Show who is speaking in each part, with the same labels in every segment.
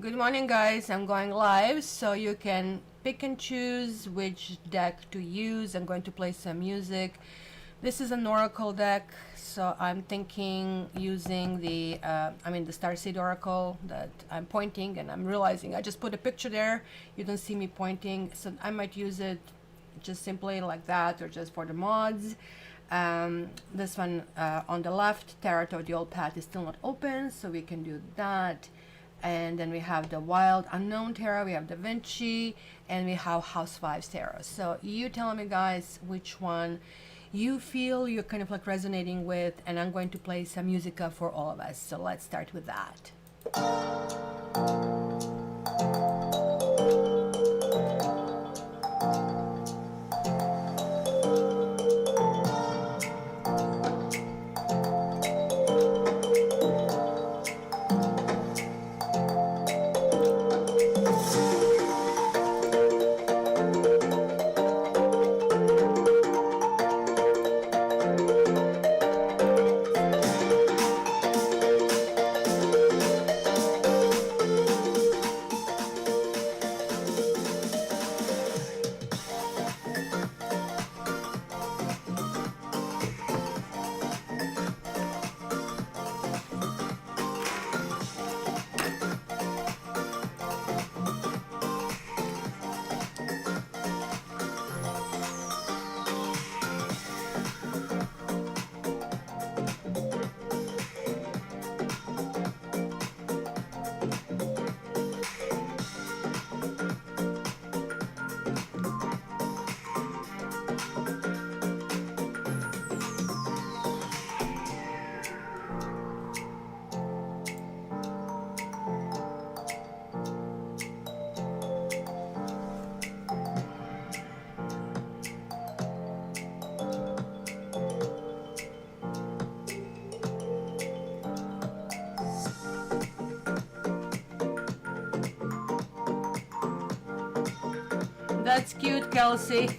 Speaker 1: Good morning, guys. I'm going live, so you can pick and choose which deck to use. I'm going to play some music. This is an oracle deck, so I'm thinking using the Starseed Oracle that I'm pointing, and I'm realizing I just put a picture there. You don't see me pointing, so I might use it just simply like that, or just for the mods. This one on the left, Tarot of the Old Path, is still not open, so we can do that. And then we have the Wild Unknown Tarot, we have Da Vinci, and we have Housewives Tarot. So you tell me, guys, which one you feel you're kind of like resonating with, and I'm going to play some musica for all of us. So let's start with that. That's cute, Kelsey.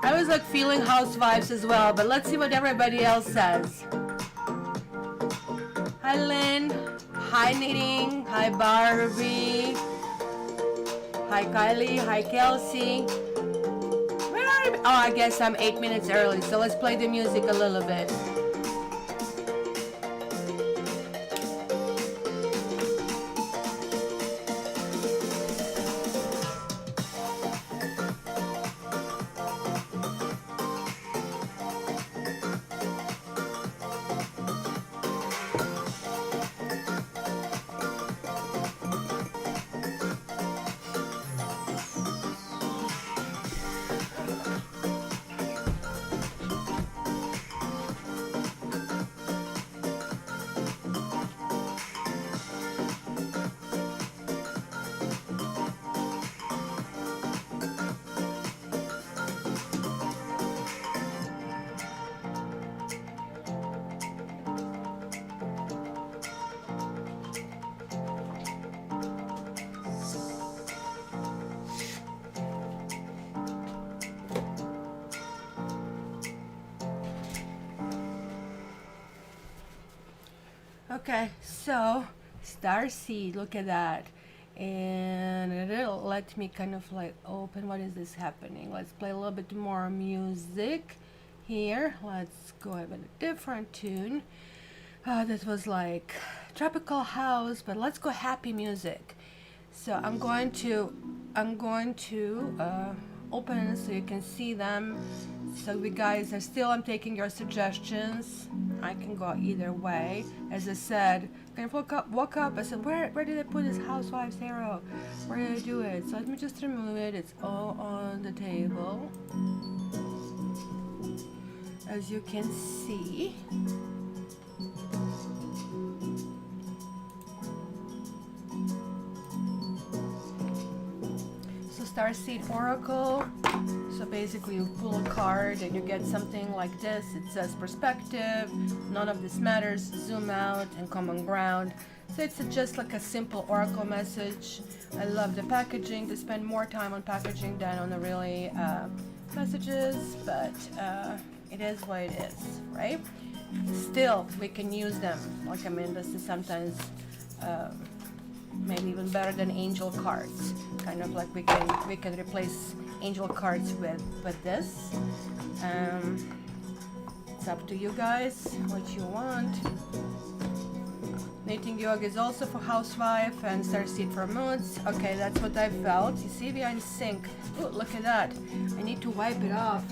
Speaker 1: I was like feeling housewives as well, but let's see what everybody else says. Hi, Lynn. Hi, Knitting. Hi, Barbie. Hi, Kylie. Hi, Kelsey. Where are you? Oh, I guess I'm 8 minutes early, so let's play the music a little bit. Okay, so Starseed, look at that. And it'll let me kind of like open. What is this happening? Let's play a little bit more music here. Let's go with a different tune. That was like tropical house, but let's go happy music. So I'm going to open so you can see them. So we guys are still, I'm taking your suggestions. I can go either way. As I said, kind of woke up. I said, where did I put this Housewives Tarot? Where did I do it? So let me just remove it. It's all on the table, as you can see. So Starseed Oracle. So basically you pull a card and you get something like this. It says perspective, none of this matters, zoom out, and common ground. So it's just like a simple oracle message. I love the packaging. They spend more time on packaging than on the really messages, but it is what it is, right? Still, we can use them. Like, I mean, this is sometimes maybe even better than angel cards. Kind of like we can replace angel cards with this. It's up to you guys what you want. Knitting yoga is also for housewife and starseed for moods. Okay, that's what I felt. You see, we are in sync. Oh, look at that. I need to wipe it off.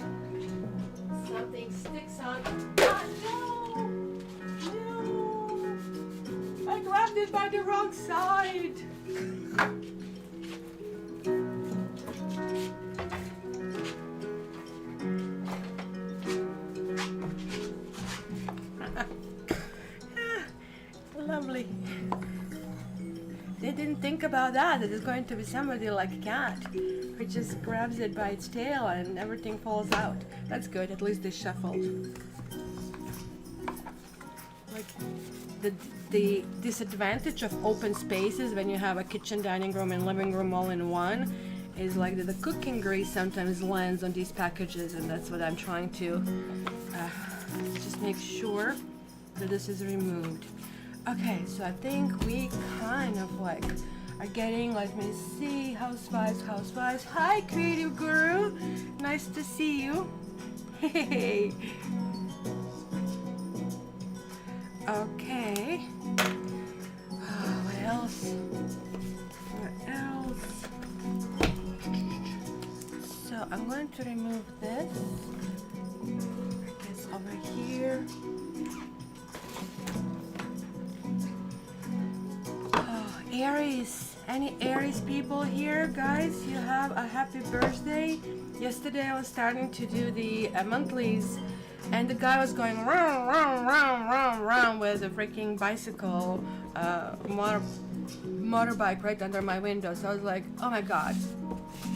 Speaker 1: Something sticks on. Oh, no! I grabbed it by the wrong side. Lovely. They didn't think about that it's going to be somebody like a cat who just grabs it by its tail and everything falls out. That's good, at least they shuffled. Like the disadvantage of open spaces when you have a kitchen, dining room and living room all in one is like the cooking grease sometimes lands on these packages, and that's what I'm trying to just make sure that this is removed. Okay, so I think we kind of like are getting, let me see, housewives. Hi, creative guru. Nice to see you. Hey. Okay. What else? So I'm going to remove this. I guess over here. Aries, any Aries people here, guys? You have a happy birthday. Yesterday I was starting to do the monthlies, and the guy was going round with a freaking bicycle, motorbike right under my window. So I was like, oh my god.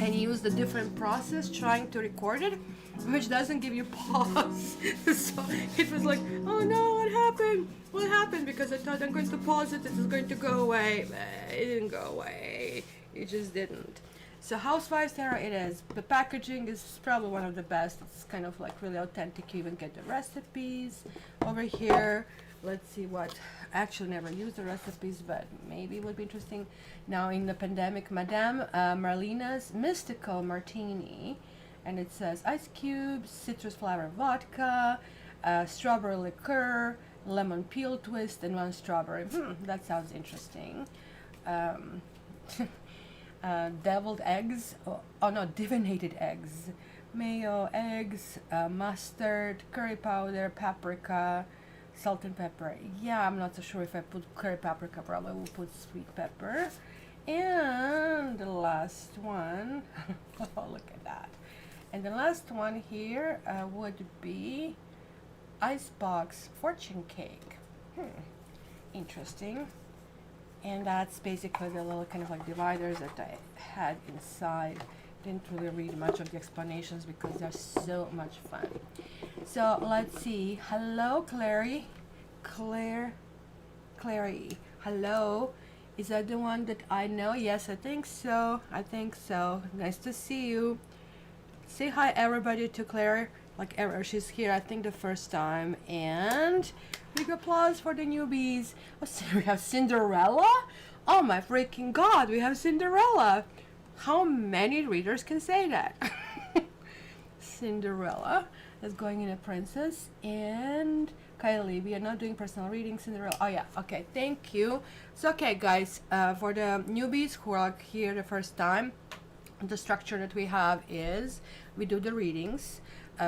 Speaker 1: And he used a different process trying to record it, which doesn't give you pause. So it was like, oh no, what happened? What happened? Because I thought I'm going to pause it, it was going to go away. It didn't go away. It just didn't. So Housewives Tarot it is. The packaging is probably one of the best. It's kind of like really authentic. You even get the recipes over here. Let's see what, I actually never used the recipes, but maybe it would be interesting. Now in the pandemic, Madame Marlena's Mystical Martini. And it says ice cubes, citrus flower vodka, strawberry liqueur, lemon peel twist, and 1 strawberry. That sounds interesting. Deviled eggs, oh no, divinated eggs, mayo, eggs, mustard, curry powder, paprika, salt and pepper. Yeah, I'm not so sure if I put curry paprika, probably will put sweet pepper. And the last one, oh look at that. And the last one here would be icebox fortune cake. Interesting. And that's basically the little kind of like dividers that I had inside. Didn't really read much of the explanations because they're so much fun. So let's see. Hello, Clary. Clary. Hello. Is that the one that I know? Yes, I think so. Nice to see you. Say hi everybody to Claire. Like ever, she's here I think the first time. And big applause for the newbies. Oh, so we have Cinderella? Oh my freaking god, we have Cinderella. How many readers can say that? Cinderella is going in a princess. And Kylie, we are not doing personal readings. Cinderella. Oh yeah, okay, thank you. So okay guys, for the newbies who are here the first time, the structure that we have is we do the readings.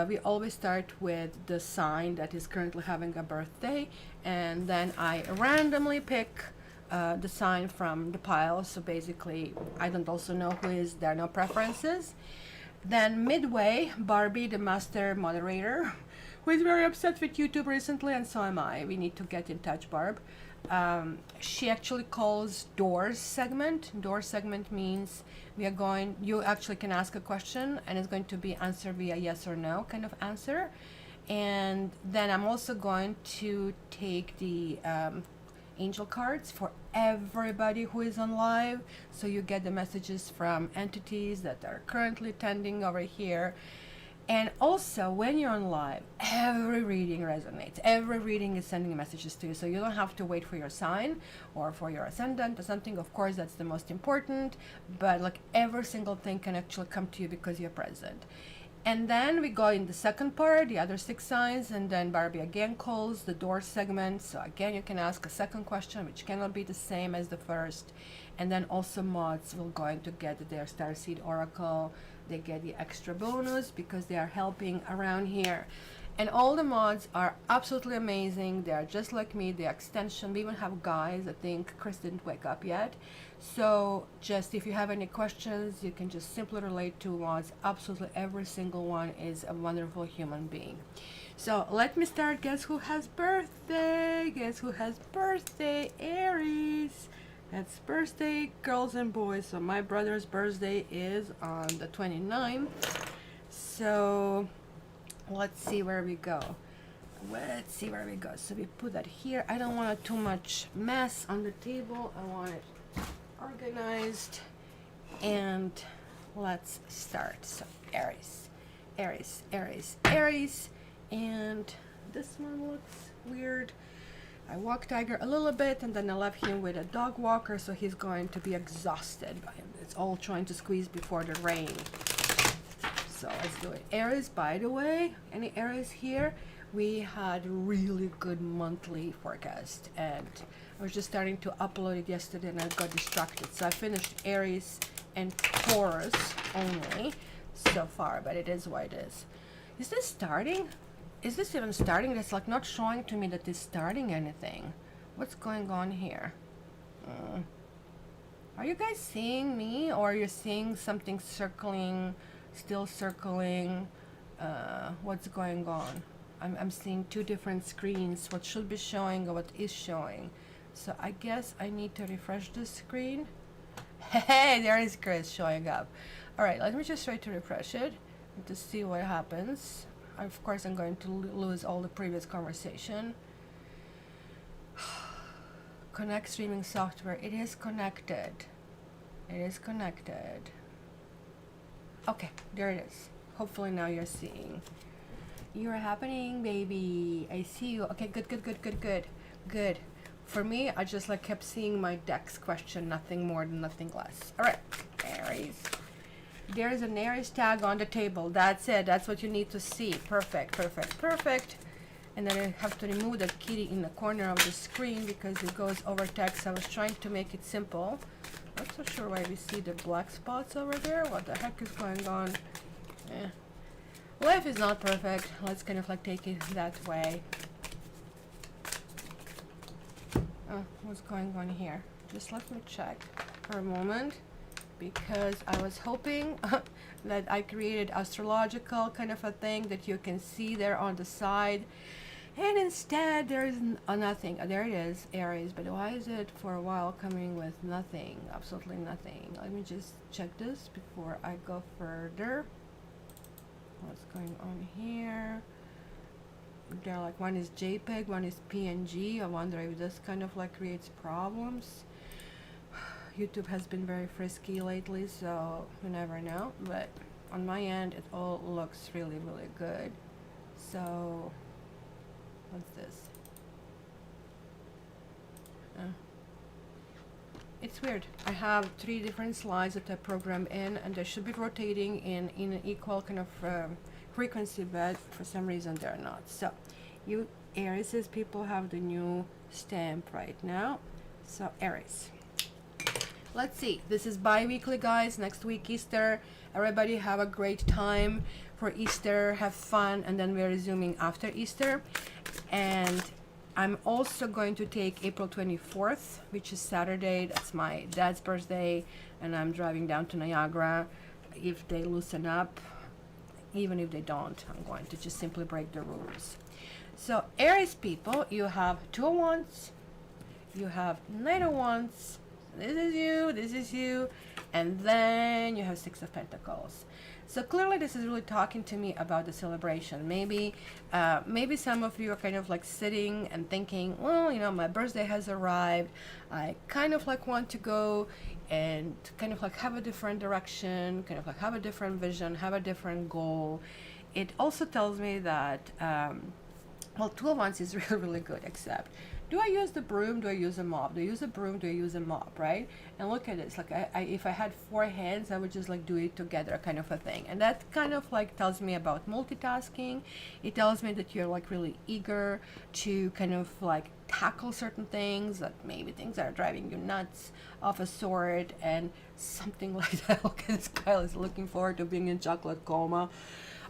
Speaker 1: We always start with the sign that is currently having a birthday, and then I randomly pick the sign from the pile. So basically I don't also know who is, there are no preferences. Then midway, Barbie, the master moderator, who is very upset with YouTube recently, and so am I. We need to get in touch, Barb. She actually calls doors segment. Door segment means we are going, you actually can ask a question and it's going to be answered via yes or no kind of answer. And then I'm also going to take the angel cards for everybody who is on live, so you get the messages from entities that are currently attending over here. And also, when you're on live, every reading resonates. Every reading is sending messages to you. So you don't have to wait for your sign or for your ascendant or something. Of course, that's the most important. But like every single thing can actually come to you because you're present. And then we go in the second part, the other 6 signs, and then Barbie again calls the door segment. So again, you can ask a second question, which cannot be the same as the first. And then also mods will going to get their Starseed Oracle. They get the extra bonus because they are helping around here. And all the mods are absolutely amazing. They are just like me, the extension. We even have guys. I think Chris didn't wake up yet. So just if you have any questions, you can just simply relate to mods. Absolutely every single one is a wonderful human being. So let me start. Guess who has birthday? Guess who has birthday? Aries. That's birthday, girls and boys. So my brother's birthday is on the 29th. So let's see where we go. Let's see where we go. So we put that here. I don't want too much mess on the table. I want it organized. And let's start. So Aries, Aries, Aries, Aries. And this one looks weird. I walked Tiger a little bit and then I left him with a dog walker, so he's going to be exhausted by him. It's all trying to squeeze before the rain. So let's do it. Aries, by the way, any Aries here? We had really good monthly forecast and I was just starting to upload it yesterday and I got distracted. So I finished Aries and Taurus only so far, but it is what it is. Is this starting? Is this even starting? It's like not showing to me that it's starting anything. What's going on here? Are you guys seeing me or are you seeing something circling, still circling? What's going on? I'm seeing 2 different screens. What should be showing or what is showing. So I guess I need to refresh the screen. Hey, there is Chris showing up. All right, let me just try to refresh it to see what happens. Of course, I'm going to lose all the previous conversation. Connect streaming software. It is connected. It is connected. Okay, there it is. Hopefully now you're seeing. You're happening, baby. I see you. Okay, good, good, good, good, good, good. For me, I just like kept seeing my dex question, nothing more than nothing less. All right, Aries. There's an Aries tag on the table. That's it. That's what you need to see. Perfect, perfect, perfect. And then I have to remove that kitty in the corner of the screen because it goes over text. I was trying to make it simple. Not so sure why we see the black spots over there. What the heck is going on? Life is not perfect. Let's kind of like take it that way. Oh, what's going on here? Just let me check for a moment. Because I was hoping that I created astrological kind of a thing that you can see there on the side. And instead there is nothing. There it is, Aries. But why is it for a while coming with nothing? Absolutely nothing. Let me just check this before I go further. What's going on here? They're like, one is JPEG, one is PNG. I wonder if this kind of like creates problems. YouTube has been very frisky lately, so you never know, but on my end it all looks really, really good. So what's this? It's weird. I have 3 different slides that I program in and they should be rotating in an equal kind of frequency, but for some reason they're not. So you Aries people have the new stamp right now. So Aries. Let's see. This is bi-weekly, guys. Next week, Easter. Everybody have a great time for Easter. Have fun. And then we're resuming after Easter. And I'm also going to take April 24th, which is Saturday. That's my dad's birthday. And I'm driving down to Niagara. If they loosen up, even if they don't, I'm going to just simply break the rules. So, Aries people, you have 2 of Wands. You have 9 of Wands. This is you, and then you have 6 of Pentacles. So clearly this is really talking to me about the celebration. Maybe some of you are kind of like sitting and thinking, well, you know, my birthday has arrived. I kind of like want to go and kind of like have a different direction, kind of like have a different vision, have a different goal. it also tells me that, well, Two of Wands is really, really good, except, do I use the broom? Do I use a mop? Do I use a broom? Do I use a mop, right? And look at this, like if I had 4 hands, I would just like do it together, kind of a thing. And that kind of like tells me about multitasking. It tells me that you're like really eager to kind of like tackle certain things, that maybe things that are driving you nuts of a sort, and something like that. Look at this guy is looking forward to being in chocolate coma.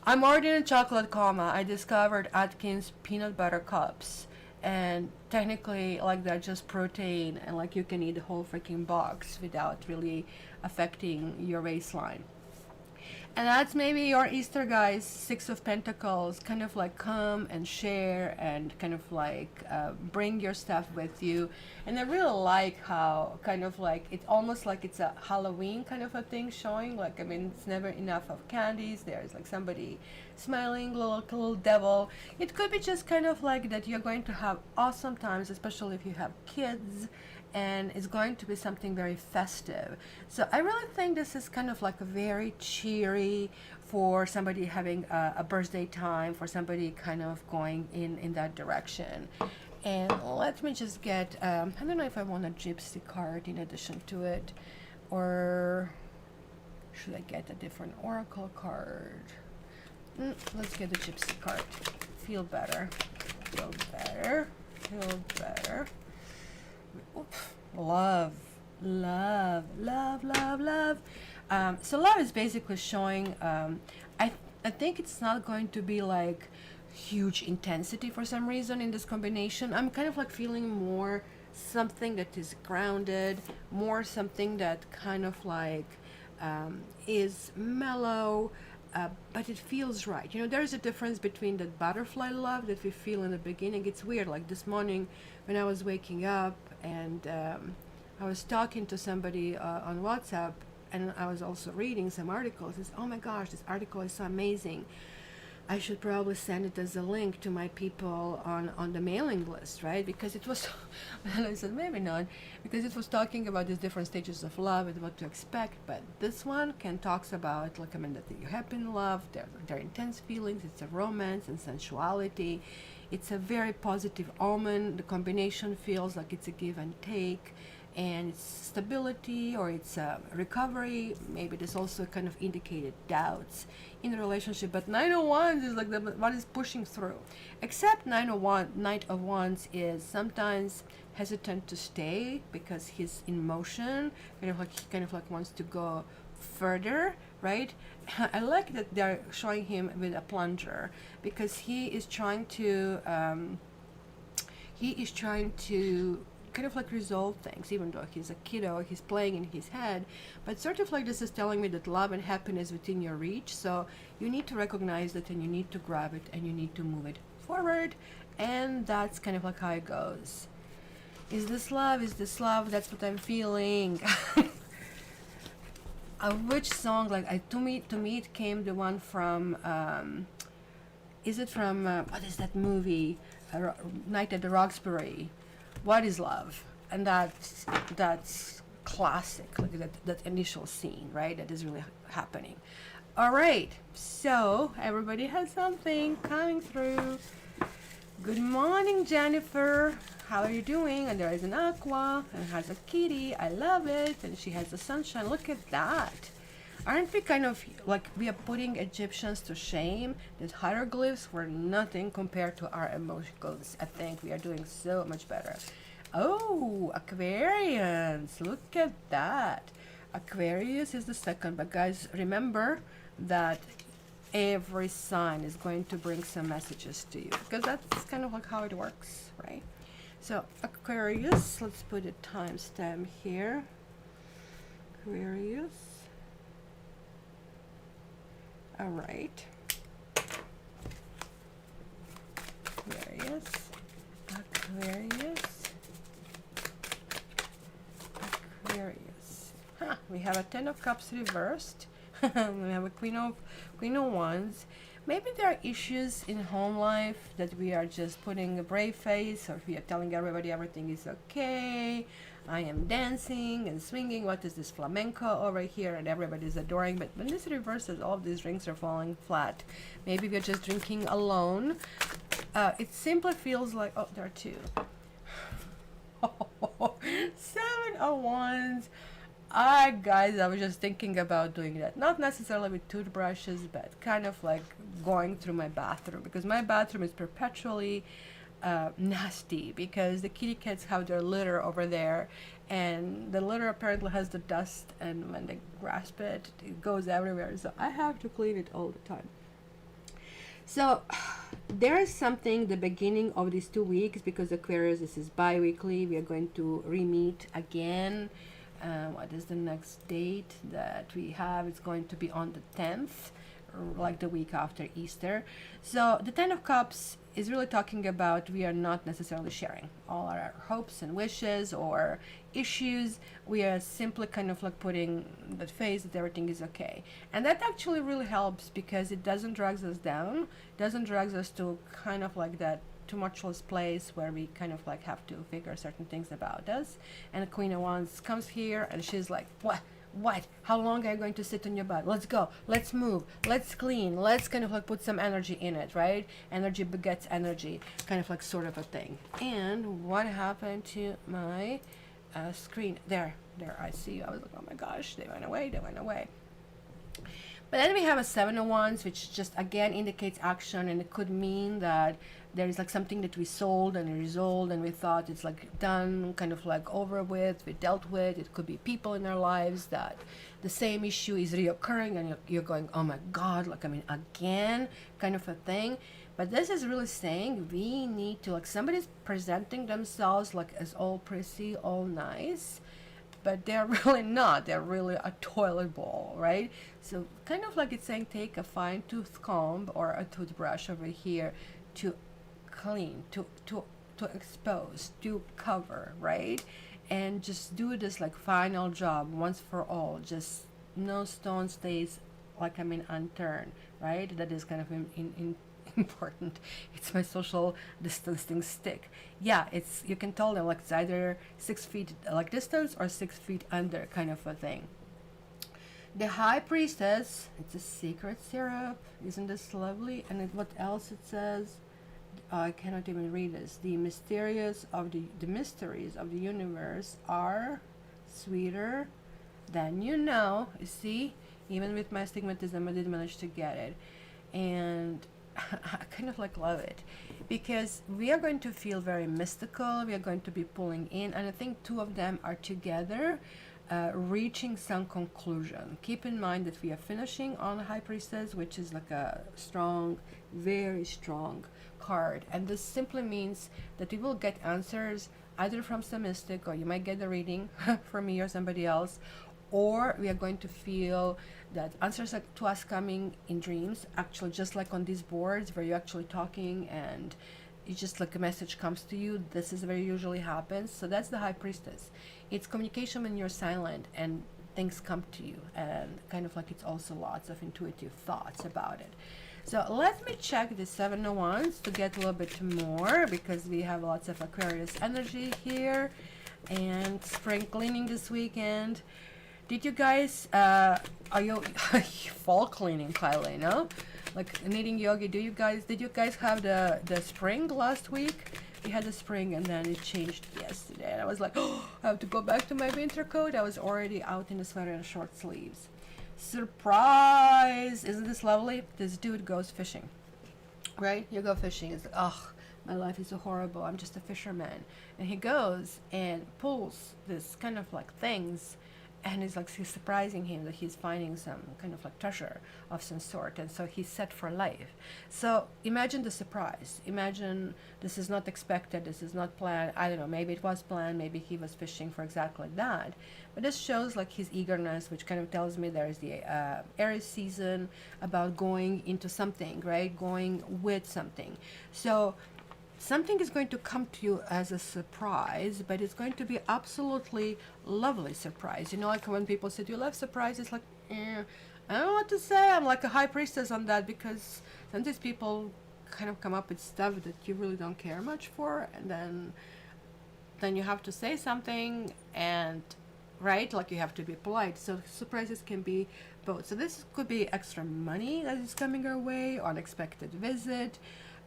Speaker 1: I'm already in a chocolate coma. I discovered Atkins peanut butter cups, and technically like they're just protein, and like you can eat the whole freaking box without really affecting your waistline. And that's maybe your Easter, guys. 6 of Pentacles, kind of like come and share and kind of like bring your stuff with you. And I really like how kind of like it's almost like it's a Halloween kind of a thing showing. Like, I mean, it's never enough of candies. There's like somebody smiling, little devil. It could be just kind of like that you're going to have awesome times, especially if you have kids, and it's going to be something very festive. So I really think this is kind of like a very cheery for somebody having a birthday time, for somebody kind of going in that direction. And let me just get, I don't know if I want a gypsy card in addition to it, or should I get a different oracle card? Let's get the gypsy card. Feel better, feel better, feel better. Oops. Love. So love is basically showing, I think it's not going to be like huge intensity for some reason in this combination. I'm kind of like feeling more something that is grounded, more something that kind of like is mellow, but it feels right. You know, there's a difference between the butterfly love that we feel in the beginning. It's weird, like this morning when I was waking up, and I was talking to somebody on WhatsApp, and I was also reading some articles. It's, oh my gosh, this article is so amazing. I should probably send it as a link to my people on the mailing list, right? Because it was, and I said maybe not, because it was talking about these different stages of love and what to expect. But this one talks about, like, I mean, that you have been in love, there are intense feelings, it's a romance and sensuality. It's a very positive omen. The combination feels like it's a give and take, and it's stability, or it's recovery. Maybe there's also kind of indicated doubts in the relationship. But Nine of Wands is like what is pushing through. Except Knight of Wands is sometimes hesitant to stay because he's in motion, he kind of like wants to go further, right? I like that they're showing him with a plunger, because he is trying to kind of like resolve things, even though he's a kiddo, he's playing in his head. But sort of like this is telling me that love and happiness within your reach, so you need to recognize it, and you need to grab it, and you need to move it forward. And that's kind of like how it goes. Is this love? Is this love? That's what I'm feeling. Which song, like, to me it came the one from is it from what is that movie, Night at the Roxbury, What is Love? And that's classic, like that initial scene, right? That is really happening. All right, so everybody has something coming through. Good morning, Jennifer. How are you doing? And there is an aqua, and has a kitty. I love it. And she has the sunshine. Look at that. Aren't we kind of like, we are putting Egyptians to shame? That hieroglyphs were nothing compared to our emotions. I think we are doing so much better. Oh, Aquarius. Look at that. Aquarius is the second. But guys, remember that every sign is going to bring some messages to you, because that's kind of like how it works, right? So Aquarius, let's put a timestamp here. Aquarius. All right. Aquarius. Aquarius. Aquarius. Huh, we have a Ten of Cups reversed. We have a Queen of Wands. Maybe there are issues in home life that we are just putting a brave face, or we are telling everybody everything is okay. I am dancing and swinging. What is this flamenco over here? And everybody's adoring. But when this reverses, all of these drinks are falling flat. Maybe we're just drinking alone. It simply feels like, oh, there are two. 7 of Wands. Guys, I was just thinking about doing that. Not necessarily with toothbrushes, but kind of like going through my bathroom, because my bathroom is perpetually nasty because the kitty cats have their litter over there, and the litter apparently has the dust, and when they grasp it, it goes everywhere. So I have to clean it all the time. So there is something the beginning of these 2 weeks, because Aquarius, this is bi-weekly. We are going to re-meet again. What is the next date that we have? It's going to be on the 10th, like the week after Easter. So the 10 of Cups is really talking about we are not necessarily sharing all our hopes and wishes or issues. We are simply kind of like putting that face that everything is okay. And that actually really helps, because it doesn't drag us down, doesn't drag us to kind of like that tumultuous place where we kind of like have to figure certain things about us. And the Queen of Wands comes here and she's like, what, how long are you going to sit on your butt? Let's go, let's move, let's clean, let's kind of like put some energy in it, right? Energy begets energy, kind of like sort of a thing. And what happened to my screen? There, I see you. I was like, oh my gosh, they went away. But then we have a 7 of Wands, which just again indicates action, and it could mean that there is like something that we sold and resolved, and we thought it's like done, kind of like over with, we dealt with. It could be people in our lives that the same issue is reoccurring, and you're going, oh my God, like, I mean, again, kind of a thing. But this is really saying we need to, like, somebody's presenting themselves like as all pretty, all nice, but they're really not. They're really a toilet bowl, right? So kind of like it's saying take a fine tooth comb or a toothbrush over here to clean, to expose, to cover, right? And just do this like final job once for all. Just no stone stays, like, I mean, unturned, right? That is kind of important. It's my social distancing stick. Yeah, it's, you can tell them like it's either 6 feet like distance or 6 feet under, kind of a thing. The High Priestess, it's a secret syrup. Isn't this lovely? And what else it says? I cannot even read this. The mysteries of the universe are sweeter than you know. You see, even with my astigmatism, I did manage to get it, and I kind of like love it, because we are going to feel very mystical. We are going to be pulling in, and I think 2 of them are together, reaching some conclusion. Keep in mind that we are finishing on High Priestess, which is like a strong, very strong card, and this simply means that we will get answers either from some mystic, or you might get the reading from me or somebody else, or we are going to feel that answers to us coming in dreams, actually, just like on these boards where you're actually talking and it's just like a message comes to you. This is where it usually happens. So that's the High Priestess. It's communication when you're silent and things come to you, and kind of like it's also lots of intuitive thoughts about it. So let me check the 7 of Wands to get a little bit more, because we have lots of Aquarius energy here, and spring cleaning this weekend. Did you guys, are you fall cleaning, Kylie, no? Like knitting yogi, did you guys have the spring last week? We had the spring, and then it changed yesterday, and I was like, oh, I have to go back to my winter coat. I was already out in the sweater and short sleeves. Surprise! Isn't this lovely? This dude goes fishing, right? You go fishing. It's like, oh, my life is so horrible. I'm just a fisherman. And he goes and pulls this kind of like things, and it's like he's surprising him that he's finding some kind of like treasure of some sort, and so he's set for life. So imagine the surprise. Imagine this is not expected, this is not planned. I don't know, maybe it was planned, maybe he was fishing for exactly that, but this shows like his eagerness, which kind of tells me there is the Aries season about going into something, right? Going with something. So something is going to come to you as a surprise, but it's going to be absolutely lovely surprise. You know, like when people say, do you love surprises? Like, I don't know what to say. I'm like a High Priestess on that, because sometimes people kind of come up with stuff that you really don't care much for, and then then you have to say something, and right, like you have to be polite. So surprises can be both. So this could be extra money that is coming our way, unexpected visit,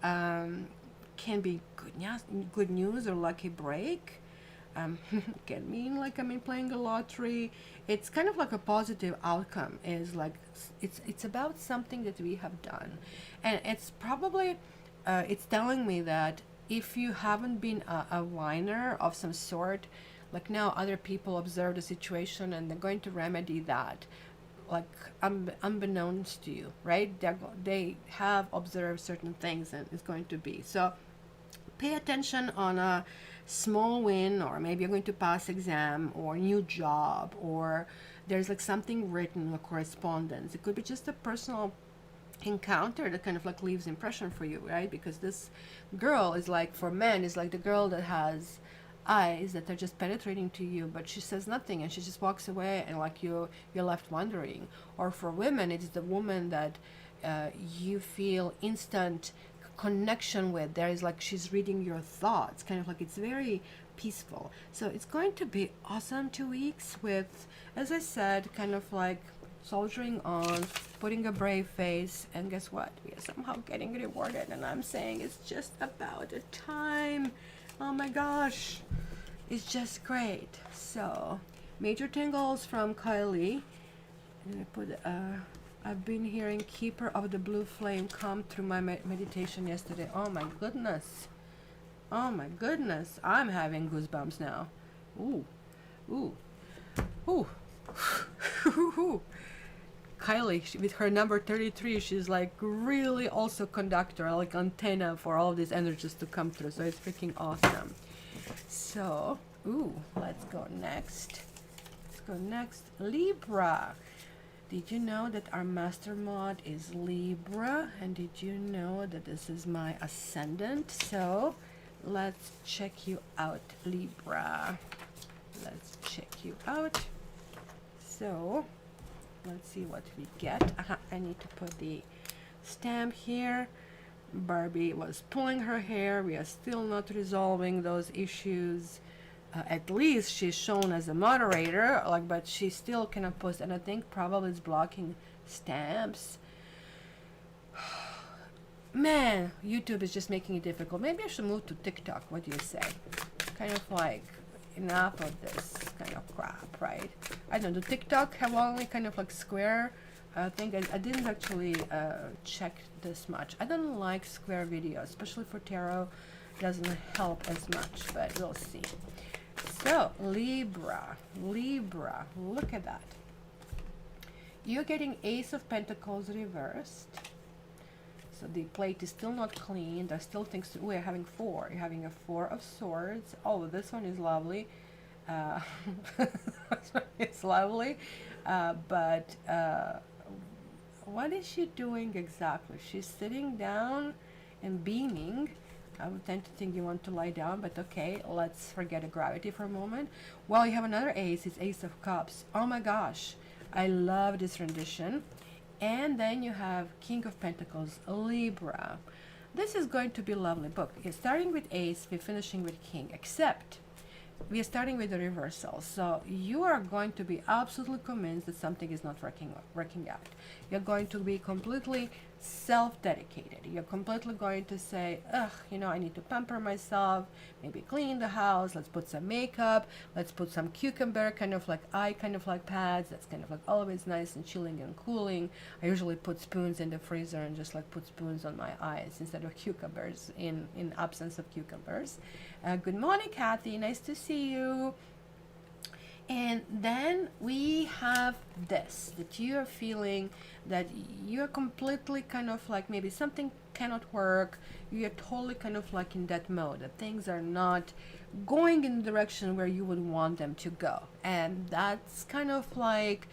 Speaker 1: can be good news or lucky break. Can mean like, I mean, playing a lottery. It's kind of like a positive outcome. Is like it's about something that we have done, and it's probably it's telling me that if you haven't been a whiner of some sort, like now other people observe the situation and they're going to remedy that, like unbeknownst to you, right? They have observed certain things and it's going to be so. Pay attention on a small win, or maybe you're going to pass exam or new job, or there's like something written, a correspondence. It could be just a personal encounter that kind of like leaves impression for you, right? Because this girl is like, for men, is like the girl that has eyes that are just penetrating to you, but she says nothing and she just walks away, and like you're left wondering. Or for women, it's the woman that you feel instant connection with. There is like she's reading your thoughts, kind of like it's very peaceful. So it's going to be awesome 2 weeks with, as I said, kind of like soldiering on, putting a brave face, and guess what, we are somehow getting rewarded. And I'm saying it's just about the time. Oh my gosh, it's just great. So major tingles from Kylie. And I put I've been hearing Keeper of the Blue Flame come through my meditation yesterday. Oh my goodness. Oh my goodness. I'm having goosebumps now. Ooh. Ooh. Ooh. Ooh. Kylie, with her number 33, she's like really also conductor, like antenna for all these energies to come through. So it's freaking awesome. So, ooh, let's go next. Let's go next. Libra. Did you know that our master mod is Libra? And did you know that this is my ascendant? So let's check you out, Libra. Let's check you out. So let's see what we get. I need to put the stamp here. Barbie was pulling her hair. We are still not resolving those issues. At least she's shown as a moderator, like, but she still cannot post, and I think probably it's blocking stamps. Man, YouTube is just making it difficult. Maybe I should move to TikTok. What do you say? Kind of like enough of this kind of crap, right? I don't know. Do TikTok have only kind of like square? I think I didn't actually check this much. I don't like square videos, especially for tarot. Doesn't help as much, but we'll see. So Libra, look at that. You're getting Ace of Pentacles reversed. So the plate is still not clean. There's still things to. We're having four. You're having a Four of Swords. Oh, this one is lovely. It's lovely. But what is she doing exactly? She's sitting down and beaming. I would tend to think you want to lie down, but okay, let's forget gravity for a moment. Well, you have another ace. It's Ace of Cups. Oh my gosh, I love this rendition. And then you have King of Pentacles, Libra. This is going to be a lovely book. You're starting with Ace, we're finishing with King, except we are starting with the reversal. So you are going to be absolutely convinced that something is not working out. You're going to be completely self-dedicated. You're completely going to say, ugh, you know, I need to pamper myself, maybe clean the house, let's put some makeup, let's put some cucumber kind of like eye kind of like pads. That's kind of like always nice and chilling and cooling. I usually put spoons in the freezer and just like put spoons on my eyes instead of cucumbers in absence of cucumbers. Good morning, Kathy, nice to see you. And then we have this, that you are feeling that you're completely kind of like maybe something cannot work. You're totally kind of like in that mode, that things are not going in the direction where you would want them to go. And that's kind of like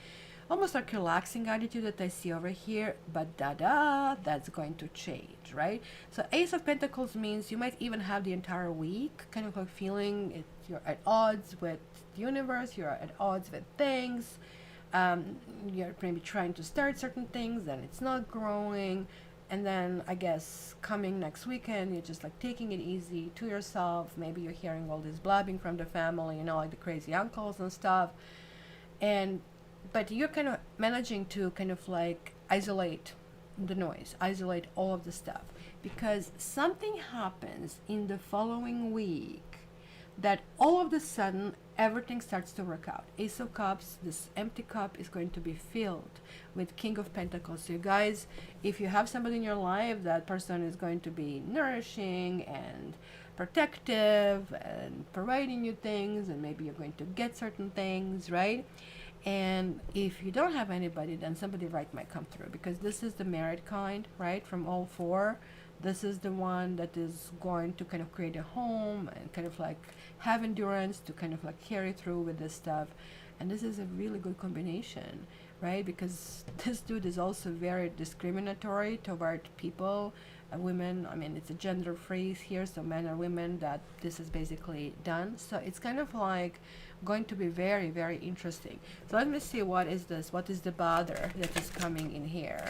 Speaker 1: almost like relaxing attitude that I see over here, but that's going to change, right? So Ace of Pentacles means you might even have the entire week kind of like feeling it, you're at odds with the universe, you're at odds with things, you're maybe trying to start certain things and it's not growing. And then I guess coming next weekend, you're just like taking it easy to yourself. Maybe you're hearing all this blabbing from the family, you know, like the crazy uncles and stuff. And but you're kind of managing to kind of like isolate the noise, isolate all of the stuff, because something happens in the following week that all of a sudden everything starts to work out. Ace of Cups, this empty cup is going to be filled with King of Pentacles. So you guys, if you have somebody in your life, that person is going to be nourishing and protective and providing you things, and maybe you're going to get certain things, right? And if you don't have anybody, then somebody right might come through, because this is the married kind, right? From all four, this is the one that is going to kind of create a home and kind of like have endurance to kind of like carry through with this stuff. And this is a really good combination, right? Because this dude is also very discriminatory toward people, women. I mean, it's a gender free here, so men or women, that this is basically done. So it's kind of like going to be very, very interesting. So let me see, what is this? What is the bother that is coming in here?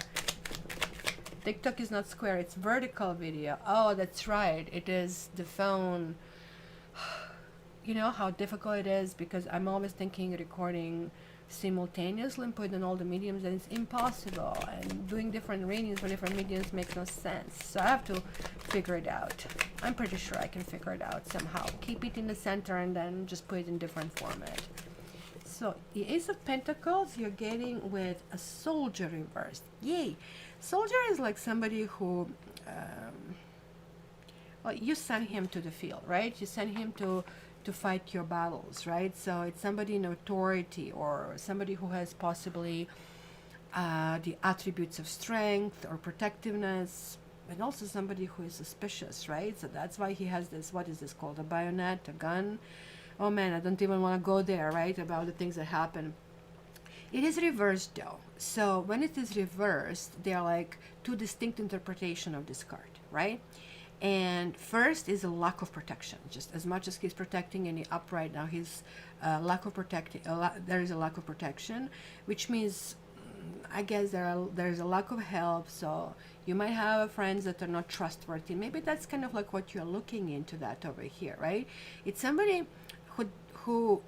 Speaker 1: TikTok is not square, it's vertical video. Oh, that's right, it is the phone. You know how difficult it is, because I'm always thinking recording simultaneously and putting on all the mediums, and it's impossible, and doing different readings for different mediums makes no sense. So I have to figure it out. I'm pretty sure I can figure it out somehow. Keep it in the center and then just put it in different format. So the Ace of Pentacles you're getting with a Soldier reversed. Yay! Soldier is like somebody who well, you send him to the field, right? You send him to fight your battles, right? So it's somebody in authority, or somebody who has possibly the attributes of strength or protectiveness, and also somebody who is suspicious, right? So that's why he has this, what is this called, a bayonet, a gun. Oh man, I don't even want to go there, right, about the things that happen. It is reversed though. So when it is reversed, they are like two distinct interpretations of this card, right? And first is a lack of protection. Just as much as he's protecting any upright, now he's lack of protecting. There is a lack of protection, which means, I guess there is a lack of help. So you might have friends that are not trustworthy. Maybe that's kind of like what you're looking into that over here, right? It's somebody who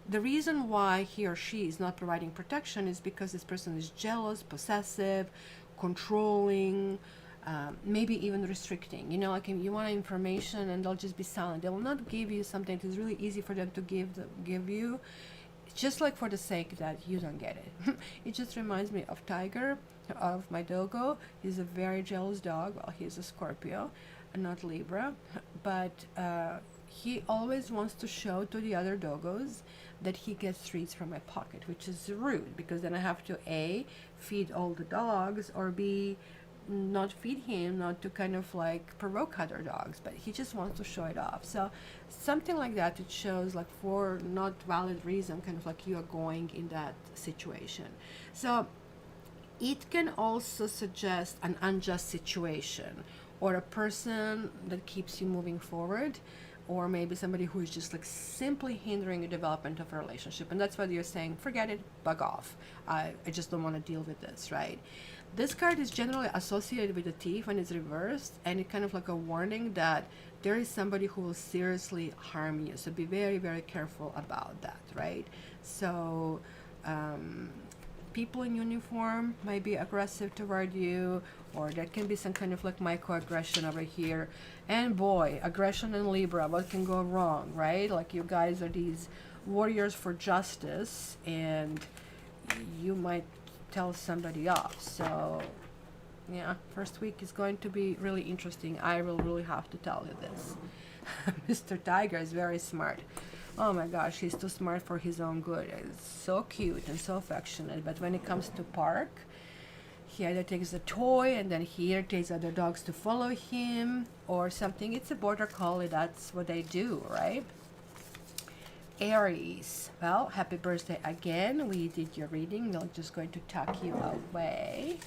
Speaker 1: the reason why he or she is not providing protection is because this person is jealous, possessive, controlling, maybe even restricting. You know, like you want information and they'll just be silent. They will not give you something that is really easy for them to give you, just like for the sake that you don't get it. It just reminds me of Tiger, of my doggo. He's a very jealous dog. Well, he's a Scorpio and not Libra, but he always wants to show to the other doggos that he gets treats from my pocket, which is rude, because then I have to A, feed all the dogs, or B, not feed him, not to kind of like provoke other dogs, but he just wants to show it off. So something like that, it shows like for not valid reason, kind of like you are going in that situation. So it can also suggest an unjust situation, or a person that keeps you moving forward, or maybe somebody who is just like simply hindering the development of a relationship. And that's why you're saying, forget it, bug off. I just don't want to deal with this, right? This card is generally associated with the thief when it's reversed, and it's kind of like a warning that there is somebody who will seriously harm you. So be very, very careful about that, right? So people in uniform might be aggressive toward you, or there can be some kind of like microaggression over here. And boy, aggression in Libra, what can go wrong, right? Like you guys are these warriors for justice, and you might tell somebody off. So yeah, first week is going to be really interesting. I will really have to tell you this. Mr. Tiger is very smart. Oh my gosh, he's too smart for his own good. It's so cute and so affectionate, but when it comes to park, he either takes a toy and then he irritates other dogs to follow him or something. It's a border collie, that's what they do, right? Aries, well, happy birthday again. We did your reading. We're just going to tuck you away.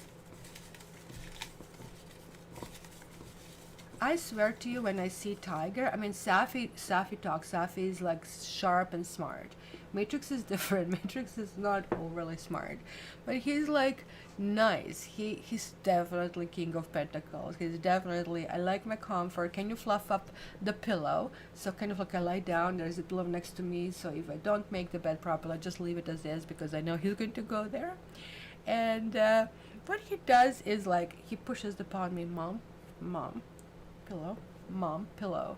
Speaker 1: I swear to you, when I see Tiger, I mean, Safi talks. Safi is like sharp and smart. Matrix is different. Matrix is not overly smart, but he's like nice. He's definitely King of Pentacles. He's definitely, I like my comfort. Can you fluff up the pillow? So kind of like I lie down, there's a pillow next to me, so if I don't make the bed properly, I just leave it as is because I know he's going to go there. And what he does is like he pushes upon me, mom, pillow, mom, pillow.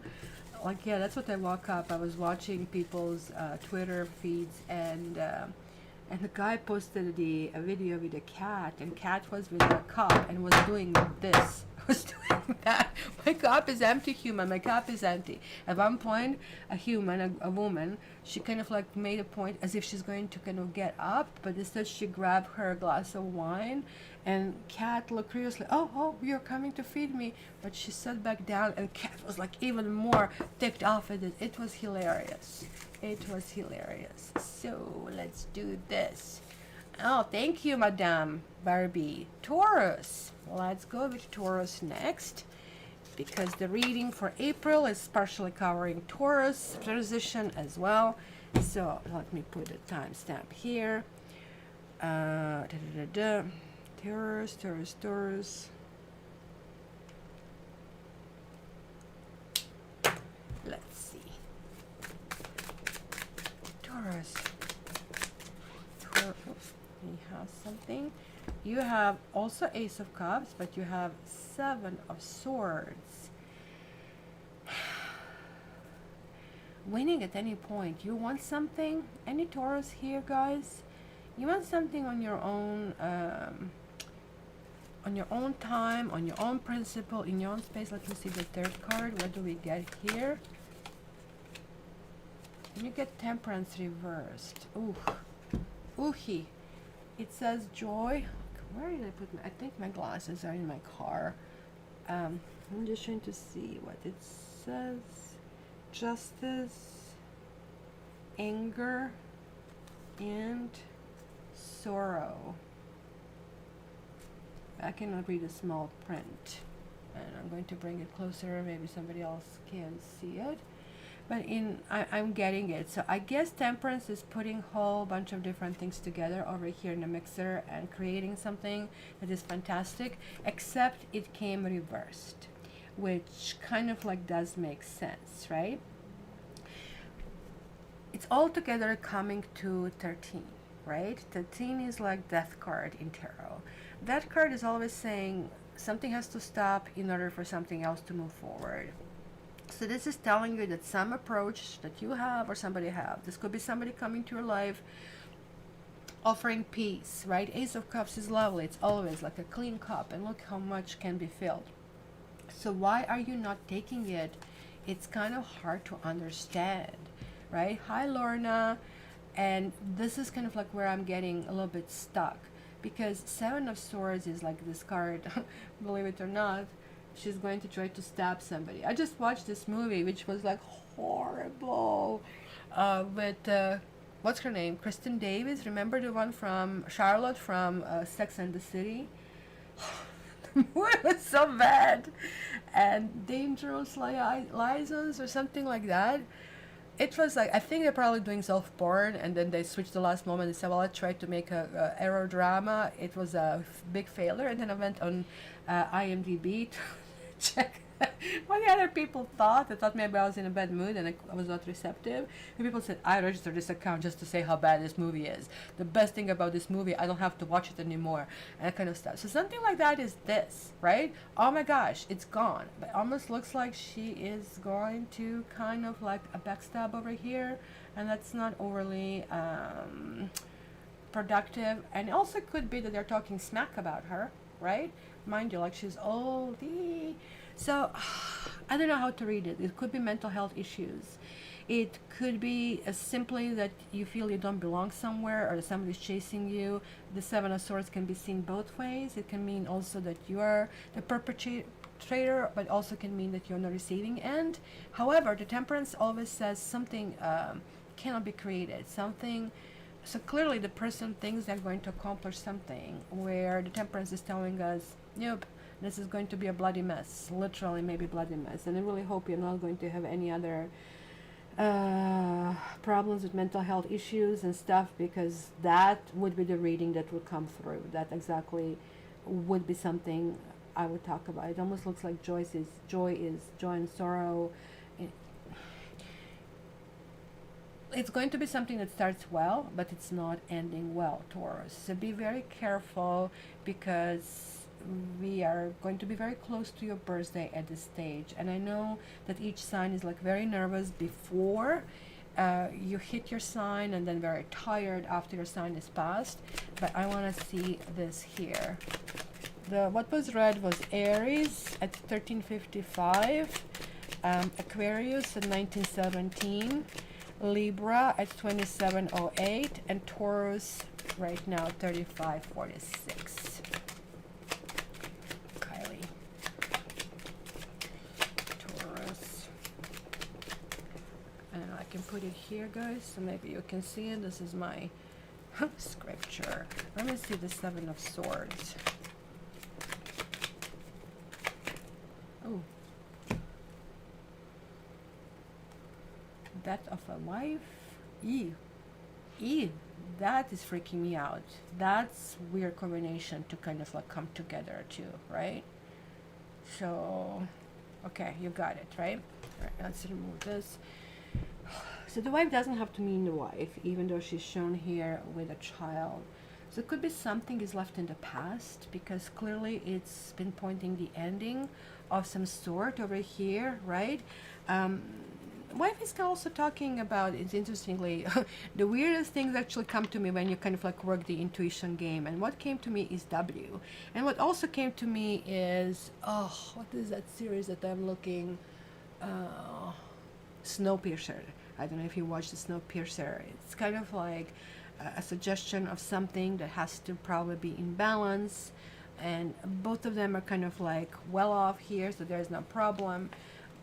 Speaker 1: Like, yeah, that's what I woke up. I was watching people's Twitter feeds, and the guy posted a video with a cat, and cat was with a cup and was doing this. Was doing that. My cup is empty, human. My cup is empty. At one point, a human, a woman, she kind of like made a point as if she's going to kind of get up, but instead she grabbed her glass of wine, and cat looked curiously, oh, you're coming to feed me. But she sat back down, and cat was like even more ticked off at it. It was hilarious. It was hilarious. So let's do this. Oh, thank you, Madame Barbie. Taurus. Let's go with Taurus next, because the reading for April is partially covering Taurus transition as well. So let me put a timestamp here. Taurus. Let's see. Taurus. We have something. You have also Ace of Cups, but you have Seven of Swords. Winning at any point. You want something? Any Taurus here, guys? You want something on your own time, on your own principle, in your own space. Let me see the third card. What do we get here? And you get Temperance reversed. Ooh. Ooh-hee. It says joy. Where did I put my, I think my glasses are in my car. I'm just trying to see what it says. Justice, anger, and sorrow. I cannot read a small print. And I'm going to bring it closer. Maybe somebody else can see it. But I'm getting it. So I guess Temperance is putting a whole bunch of different things together over here in the mixer and creating something that is fantastic, except it came reversed, which kind of like does make sense, right? It's all together coming to 13, right? 13 is like death card in tarot. That card is always saying something has to stop in order for something else to move forward. So this is telling you that some approach that you have or somebody have, this could be somebody coming to your life offering peace, right? Ace of Cups is lovely. It's always like a clean cup, and look how much can be filled. So why are you not taking it? It's kind of hard to understand, right? Hi, Lorna. And this is kind of like where I'm getting a little bit stuck, because Seven of Swords is like this card, believe it or not. She's going to try to stab somebody. I just watched this movie, which was like horrible, with what's her name? Kristen Davis. Remember the one from Charlotte from Sex and the City? The movie was so bad. And Dangerous Liaisons or something like that. It was like, I think they're probably doing self-porn, and then they switched the last moment and said, well, I tried to make a error drama. It was a big failure. And then I went on IMDb to check what the other people thought. They thought maybe I was in a bad mood and I was not receptive. And people said, I registered this account just to say how bad this movie is. The best thing about this movie, I don't have to watch it anymore. And that kind of stuff. So something like that is this, right? Oh my gosh, it's gone. But it almost looks like she is going to kind of like a backstab over here. And that's not overly productive. And it also could be that they're talking smack about her, right? Mind you, like she's oldie. So I don't know how to read it. It could be mental health issues. It could be simply that you feel you don't belong somewhere, or somebody's chasing you. The Seven of Swords can be seen both ways. It can mean also that you are the perpetrator, but also can mean that you're on the receiving end. However, the Temperance always says something cannot be created. Something. So clearly the person thinks they're going to accomplish something, where the Temperance is telling us, nope, this is going to be a bloody mess, literally maybe bloody mess. And I really hope you're not going to have any other problems with mental health issues and stuff, because that would be the reading that would come through. That exactly would be something I would talk about. It almost looks like joy is joy and sorrow. It's going to be something that starts well, but it's not ending well, Taurus. So be very careful, because we are going to be very close to your birthday at this stage. And I know that each sign is like very nervous before you hit your sign, and then very tired after your sign is passed. But I want to see this here. What was read was Aries at 1355, Aquarius at 1917, Libra at 2708, and Taurus right now 3546. Kylie. Taurus. And I can put it here, guys, so maybe you can see it. This is my scripture. Let me see the Seven of Swords. Oh. Death of a wife. That is freaking me out. That's weird combination to kind of like come together too, right? So okay, you got it, right? All right, let's remove this. So the wife doesn't have to mean the wife, even though she's shown here with a child. So it could be something is left in the past, because clearly it's been pointing the ending of some sort over here, right? Wife is also talking about, it's interestingly, the weirdest things actually come to me when you kind of like work the intuition game. And what came to me is W. And what also came to me is, oh, what is that series that I'm looking? Snowpiercer. I don't know if you watched the Snowpiercer. It's kind of like a suggestion of something that has to probably be in balance. And both of them are kind of like well off here, so there's no problem.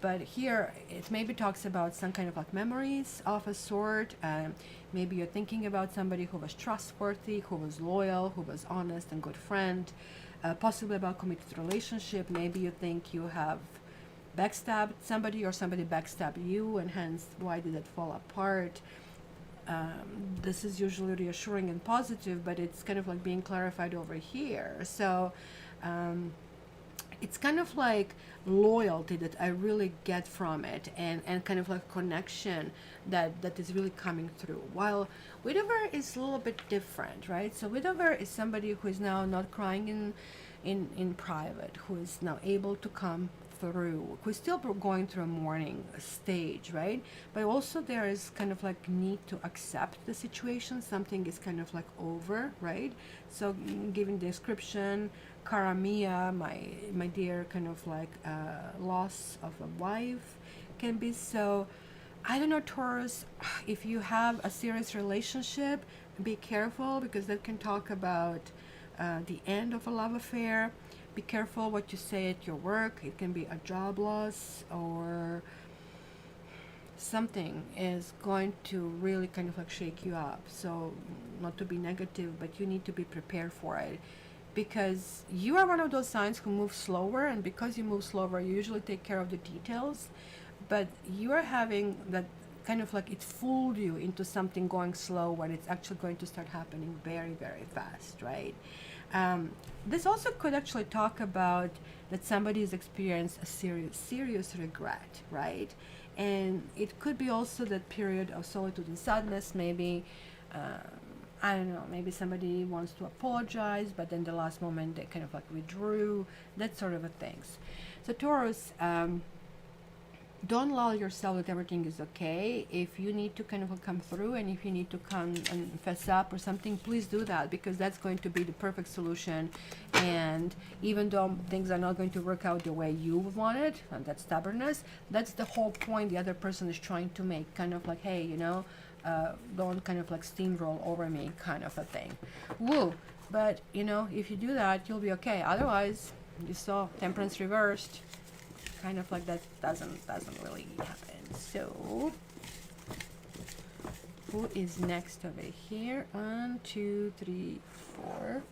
Speaker 1: But here it maybe talks about some kind of like memories of a sort. Maybe you're thinking about somebody who was trustworthy, who was loyal, who was honest and good friend. Possibly about committed relationship. Maybe you think you have backstabbed somebody, or somebody backstabbed you, and hence why did it fall apart. This is usually reassuring and positive, but it's kind of like being clarified over here. So it's kind of like loyalty that I really get from it, and kind of like connection that is really coming through. While widower is a little bit different, right? So widower is somebody who is now not crying in private, who is now able to come through, who's still going through a mourning stage, right? But also there is kind of like need to accept the situation. Something is kind of like over, right? So giving the description, cara mia, my dear, kind of like loss of a wife can be. So I don't know, Taurus, if you have a serious relationship, be careful, because that can talk about the end of a love affair. Be careful what you say at your work. It can be a job loss, or something is going to really kind of like shake you up. So not to be negative, but you need to be prepared for it, because you are one of those signs who move slower, and because you move slower, you usually take care of the details. But you are having that kind of like it fooled you into something going slow when it's actually going to start happening very, very fast, right? This also could actually talk about that somebody has experienced a serious regret, right? And it could be also that period of solitude and sadness. Maybe, I don't know, maybe somebody wants to apologize, but then the last moment they kind of like withdrew, that sort of a things. So Taurus, don't lull yourself that everything is okay. If you need to kind of come through, and if you need to come and fess up or something, please do that, because that's going to be the perfect solution. And even though things are not going to work out the way you wanted, and that stubbornness, that's the whole point the other person is trying to make, kind of like, hey, you know, don't kind of like steamroll over me, kind of a thing. Woo! But you know, if you do that, you'll be okay. Otherwise, you saw Temperance reversed. Kind of like that doesn't really happen. So who is next over here? 1, 2, 3, 4.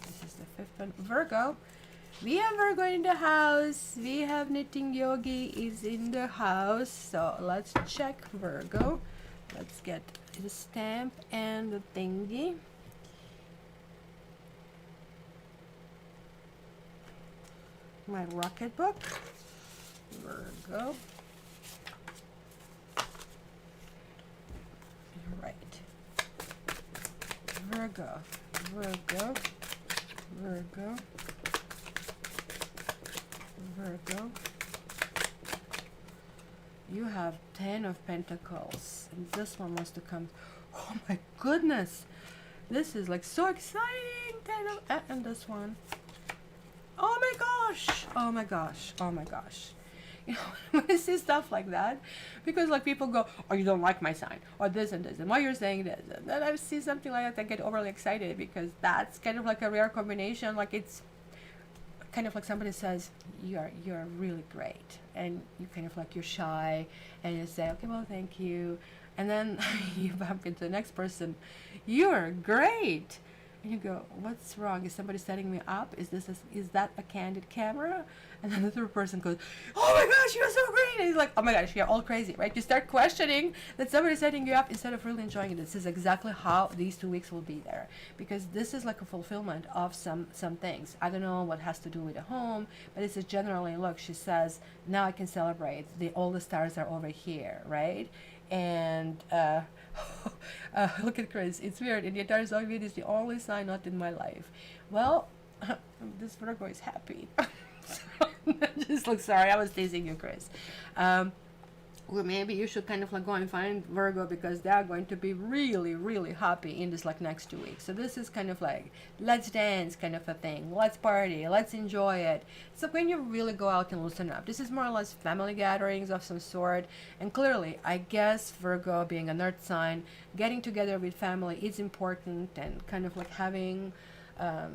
Speaker 1: This is the fifth one. Virgo. We have Virgo in the house. We have Knitting Yogi is in the house. So let's check Virgo. Let's get the stamp and the thingy. My rocket book. Virgo. Right. Virgo. Virgo. Virgo. Virgo. You have 10 of Pentacles, and this one wants to come. Oh my goodness, this is like so exciting. 10 of, and this one. Oh my gosh, oh my gosh, oh my gosh. You know, when I see stuff like that, because like people go, oh, you don't like my sign, or this and this, and why you're saying this, and then I see something like that, I get overly excited because that's kind of like a rare combination. Like it's kind of like somebody says you're really great, and you kind of like you're shy, and you say, okay, well, thank you, and then you bump into the next person, you're great, and you go, what's wrong? Is somebody setting me up? Is that a candid camera? And then the third person goes, oh my gosh, you're so great, and he's like, oh my gosh, you're all crazy, right? You start questioning that somebody's setting you up instead of really enjoying it. This is exactly how these 2 weeks will be there, because this is like a fulfillment of some things. I don't know what has to do with the home, but it's just generally, look, she says, now I can celebrate, all the stars are over here, right? And look at Chris, it's weird, and the entire zodiac is the only sign not in my life. Well, this Virgo is happy. Just look, sorry, I was teasing you, Chris. Well, maybe you should kind of like go and find Virgo, because they are going to be really, really happy in this like next 2 weeks. So this is kind of like, let's dance kind of a thing. Let's party. Let's enjoy it. So when you really go out and loosen up, this is more or less family gatherings of some sort. And clearly, I guess Virgo being an earth sign, getting together with family is important, and kind of like having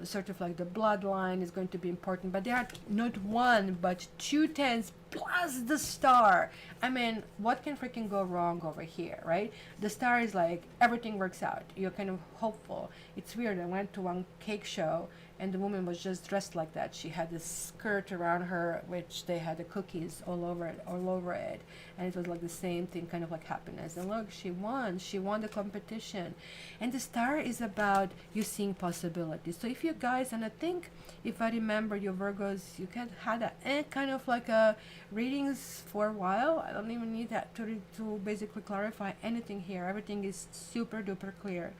Speaker 1: sort of like the bloodline is going to be important. But there are not one but 2 tens plus the star. I mean, what can freaking go wrong over here, right? The star is like everything works out, you're kind of hopeful. It's weird, I went to one cake show and the woman was just dressed like that. She had this skirt around her which they had the cookies all over it, and it was like the same thing, kind of like happiness. And look, she won the competition. And the star is about you seeing possibilities. So if you guys, and I think if I remember your Virgos, you had a kind of like a readings for a while. I don't even need that to basically clarify anything here. Everything is super duper clear.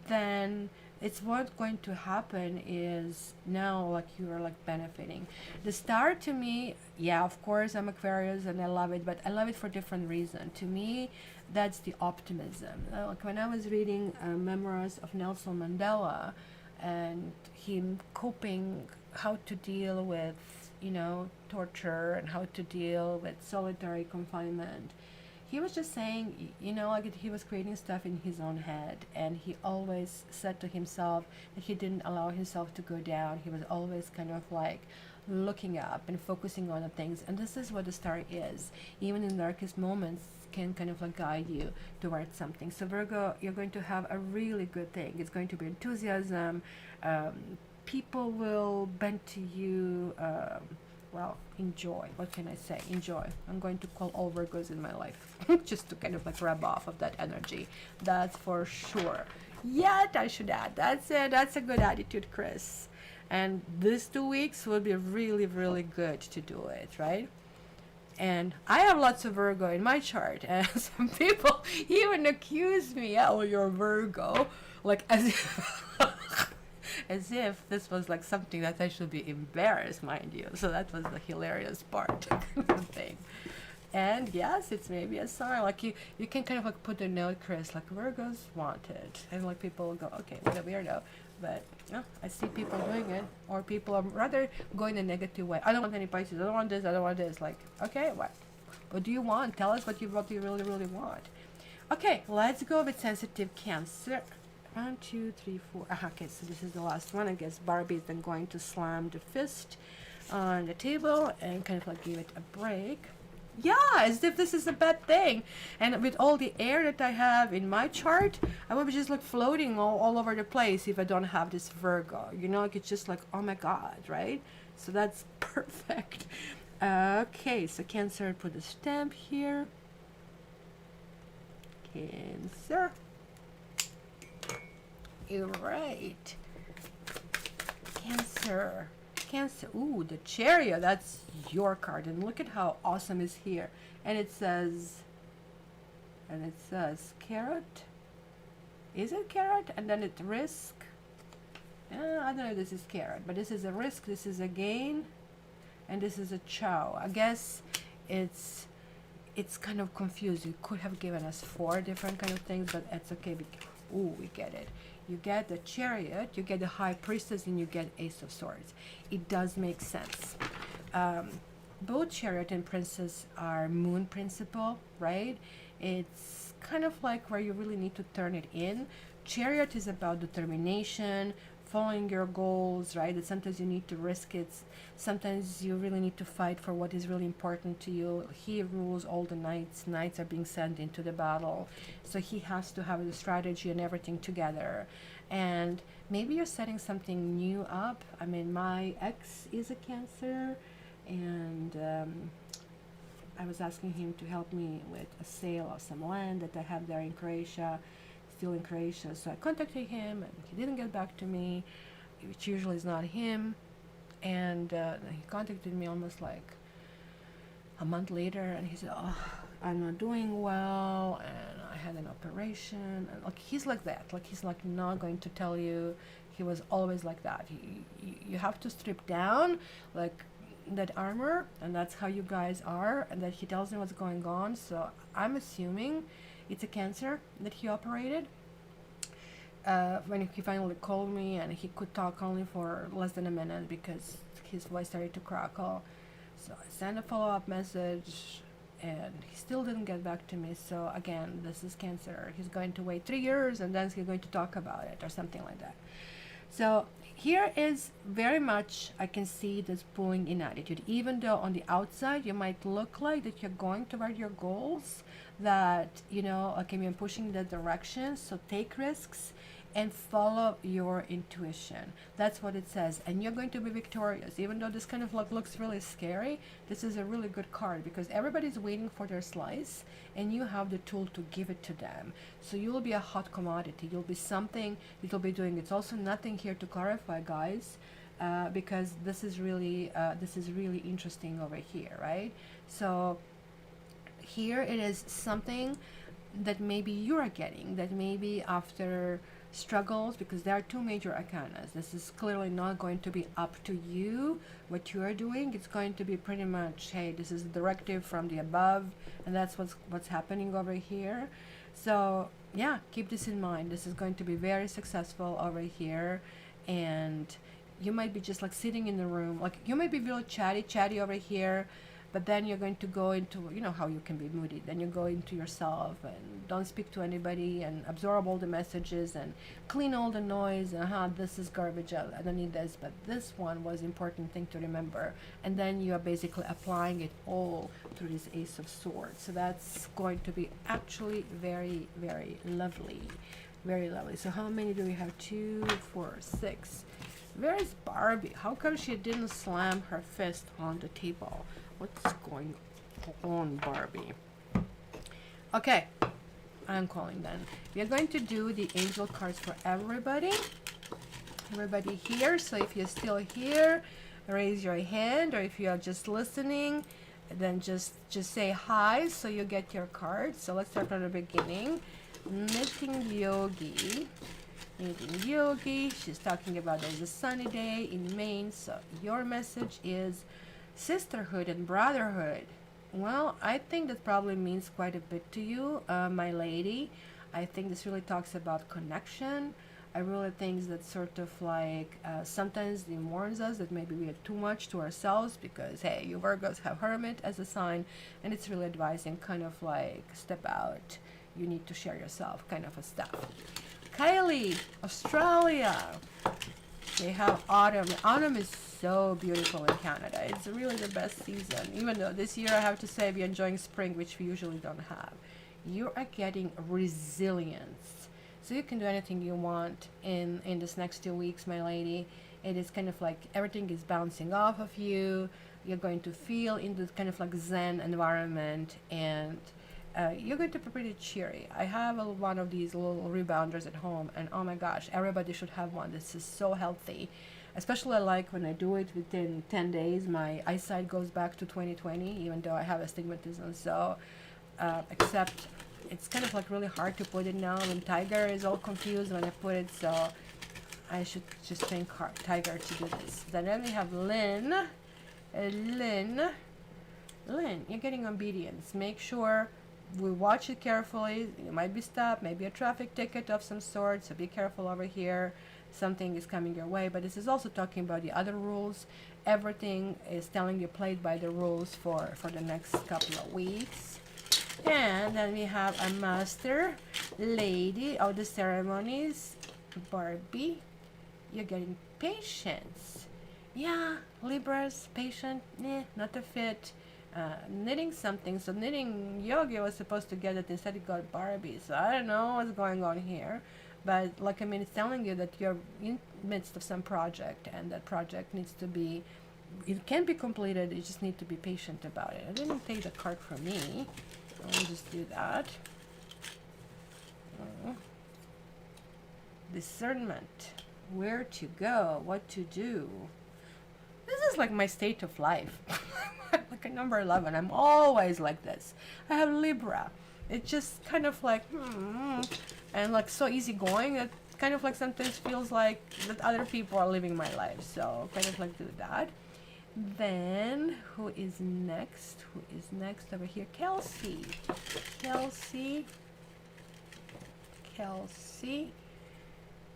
Speaker 1: Then it's what's going to happen is now like you are like benefiting. The star to me, yeah, of course I'm Aquarius and I love it, but I love it for different reason. To me, that's the optimism. Like when I was reading memoirs of Nelson Mandela and him coping, how to deal with, you know, torture and how to deal with solitary confinement, he was just saying, you know, like he was creating stuff in his own head, and he always said to himself that he didn't allow himself to go down. He was always kind of like looking up and focusing on the things, and this is what the star is. Even in darkest moments can kind of like guide you towards something. So Virgo, you're going to have a really good thing. It's going to be enthusiasm. People will bend to you. Well, enjoy. What can I say? Enjoy. I'm going to call all Virgos in my life just to kind of like rub off of that energy. That's for sure. Yet I should add, that's a good attitude, Chris. And these 2 weeks will be really, really good to do it, right? And I have lots of Virgo in my chart, and some people even accuse me, oh, you're Virgo, like as if as if this was like something that I should be embarrassed, mind you. So that was the hilarious part of the thing. And yes, it's maybe a sign. Like you can kind of like put a note, Chris, like Virgos wanted, and like people will go, okay, what a weirdo. But I see people doing it, or people are rather going the negative way. I don't want any Pisces. I don't want this. I don't want this. Like, okay, what do you want? Tell us what you really, really want. Okay, let's go with sensitive Cancer. 1, 2, 3, 4. Okay, so this is the last one. I guess Barbie is then going to slam the fist on the table and kind of like give it a break. Yeah, as if this is a bad thing. And with all the air that I have in my chart, I would be just like floating all over the place if I don't have this Virgo. You know, like it's just like, oh my God, right? So that's perfect. Okay, so Cancer, put a stamp here. Cancer. You're right. Cancer. Cancer. Ooh, the Chariot. That's your card. And look at how awesome is here. And it says carrot. Is it carrot? And then it risk. I don't know if this is carrot, but this is a risk, this is a gain, and this is a chow. I guess it's kind of confused. You could have given us 4 different kind of things, but it's okay. Ooh, we get it. You get the Chariot, you get the High Priestess, and you get Ace of Swords. It does make sense. Both Chariot and Princess are Moon principle, right? It's kind of like where you really need to turn it in. Chariot is about determination, following your goals, right? That sometimes you need to risk it. Sometimes you really need to fight for what is really important to you. He rules all the knights. Knights are being sent into the battle. So he has to have the strategy and everything together. And maybe you're setting something new up. I mean, my ex is a Cancer, and I was asking him to help me with a sale of some land that I have there in Croatia, still in Croatia. So I contacted him, and he didn't get back to me, which usually is not him. And he contacted me almost like a month later, and he said, "Oh, I'm not doing well, and I had an operation." And like, he's like that. Like, he's like not going to tell you. He was always like that. You have to strip down, like, that armor, and that's how you guys are, and that he tells me what's going on. So I'm assuming it's a Cancer that he operated. When he finally called me, and he could talk only for less than a minute because his voice started to crackle. So I sent a follow-up message, and he still didn't get back to me. So again, this is Cancer. He's going to wait 3 years, and then he's going to talk about it or something like that. So here is very much, I can see this pulling in attitude. Even though on the outside you might look like that you're going toward your goals, that, you know, okay, I'm pushing that direction. So take risks and follow your intuition. That's what it says. And you're going to be victorious. Even though this kind of looks really scary, this is a really good card because everybody's waiting for their slice, and you have the tool to give it to them. So you will be a hot commodity. You'll be something that you'll be doing. It's also nothing here to clarify, guys, because this is really interesting over here, right? So here it is something that maybe you're getting, that maybe after struggles, because there are 2 major arcanas, this is clearly not going to be up to you what you are doing. It's going to be pretty much, hey, this is a directive from the above, and that's what's happening over here. So yeah, keep this in mind. This is going to be very successful over here, and you might be just like sitting in the room, like you might be really chatty over here, but then you're going to go into, you know how you can be moody, then you go into yourself and don't speak to anybody and absorb all the messages and clean all the noise, and this is garbage, I don't need this, but this one was important thing to remember. And then you are basically applying it all through this Ace of Swords. So that's going to be actually very, very lovely. Very lovely. So how many do we have? 2, 4, 6. Where is Barbie? How come she didn't slam her fist on the table? What's going on, Barbie? Okay, I'm calling then. We are going to do the angel cards for everybody. Everybody here. So if you're still here, raise your hand, or if you are just listening, then just say hi so you get your cards. So let's start from the beginning. Knitting Yogi. Knitting Yogi. She's talking about there's a sunny day in Maine. So your message is sisterhood and brotherhood. Well, I think that probably means quite a bit to you, my lady. I think this really talks about connection. I really think that sort of like sometimes it warns us that maybe we are too much to ourselves, because hey, you Virgos have Hermit as a sign, and it's really advising kind of like step out. You need to share yourself, kind of a stuff. Kylie, Australia. They have autumn. Autumn is so beautiful in Canada. It's really the best season. Even though this year I have to say we're enjoying spring, which we usually don't have. You are getting resilience. So you can do anything you want in this next 2 weeks, my lady. It is kind of like everything is bouncing off of you. You're going to feel in this kind of like zen environment, and you're going to be pretty cheery. I have one of these little rebounders at home, and oh my gosh, everybody should have one. This is so healthy. Especially I like when I do it within 10 days, my eyesight goes back to 2020, even though I have astigmatism. So, except it's kind of like really hard to put it now, and Tiger is all confused when I put it, so I should just thank Tiger to do this. Then we have Lynn. Lynn, you're getting obedience. Make sure we watch it carefully. You might be stopped, maybe a traffic ticket of some sort, so be careful over here. Something is coming your way, but this is also talking about the other rules. Everything is telling you played by the rules for the next couple of weeks. And then we have a master lady of the ceremonies, Barbie. You're getting patience. Yeah, Libras, patient, not a fit. Knitting something, so knitting yogi was supposed to get it, instead it got Barbie, so I don't know what's going on here. But like, I mean, it's telling you that you're in the midst of some project, and that project needs to be, it can be completed, you just need to be patient about it. I didn't take the card from me. I'll just do that. Discernment. Where to go, what to do. This is like my state of life. Like a number 11. I'm always like this. I have Libra. It's just kind of like, and like so easygoing that kind of like sometimes feels like that other people are living my life. So kind of like do that. Then who is next? Who is next over here? Kelsey. Kelsey.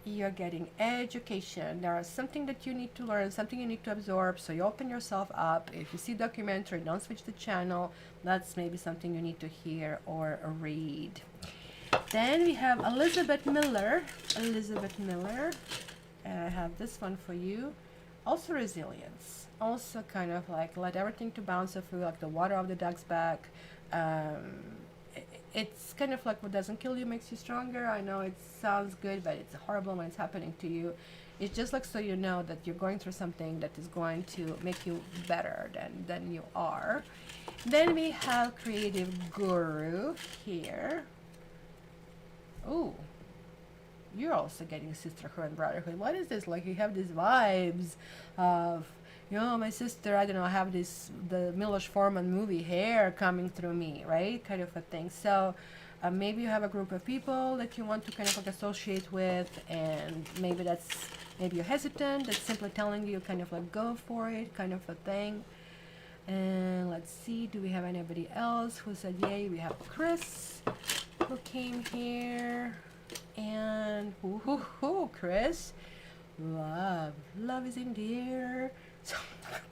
Speaker 1: You're getting education. There is something that you need to learn, something you need to absorb, so you open yourself up. If you see documentary, don't switch the channel. That's maybe something you need to hear or read. Then we have Elizabeth Miller. And I have this one for you. Also resilience. Also kind of like let everything to bounce off you, like the water off the duck's back. It's kind of like what doesn't kill you makes you stronger. I know it sounds good, but it's horrible when it's happening to you. It's just like so you know that you're going through something that is going to make you better than you are. Then we have Creative Guru here. Oh, you're also getting sisterhood and brotherhood. What is this? Like you have these vibes of, you know, my sister, I don't know, I have this, the Miloš Forman movie hair coming through me, right? Kind of a thing. So maybe you have a group of people that you want to kind of like associate with, and maybe you're hesitant. That's simply telling you kind of like go for it, kind of a thing. And let's see, do we have anybody else who said yay? We have Chris who came here. And Chris, love is in the air. So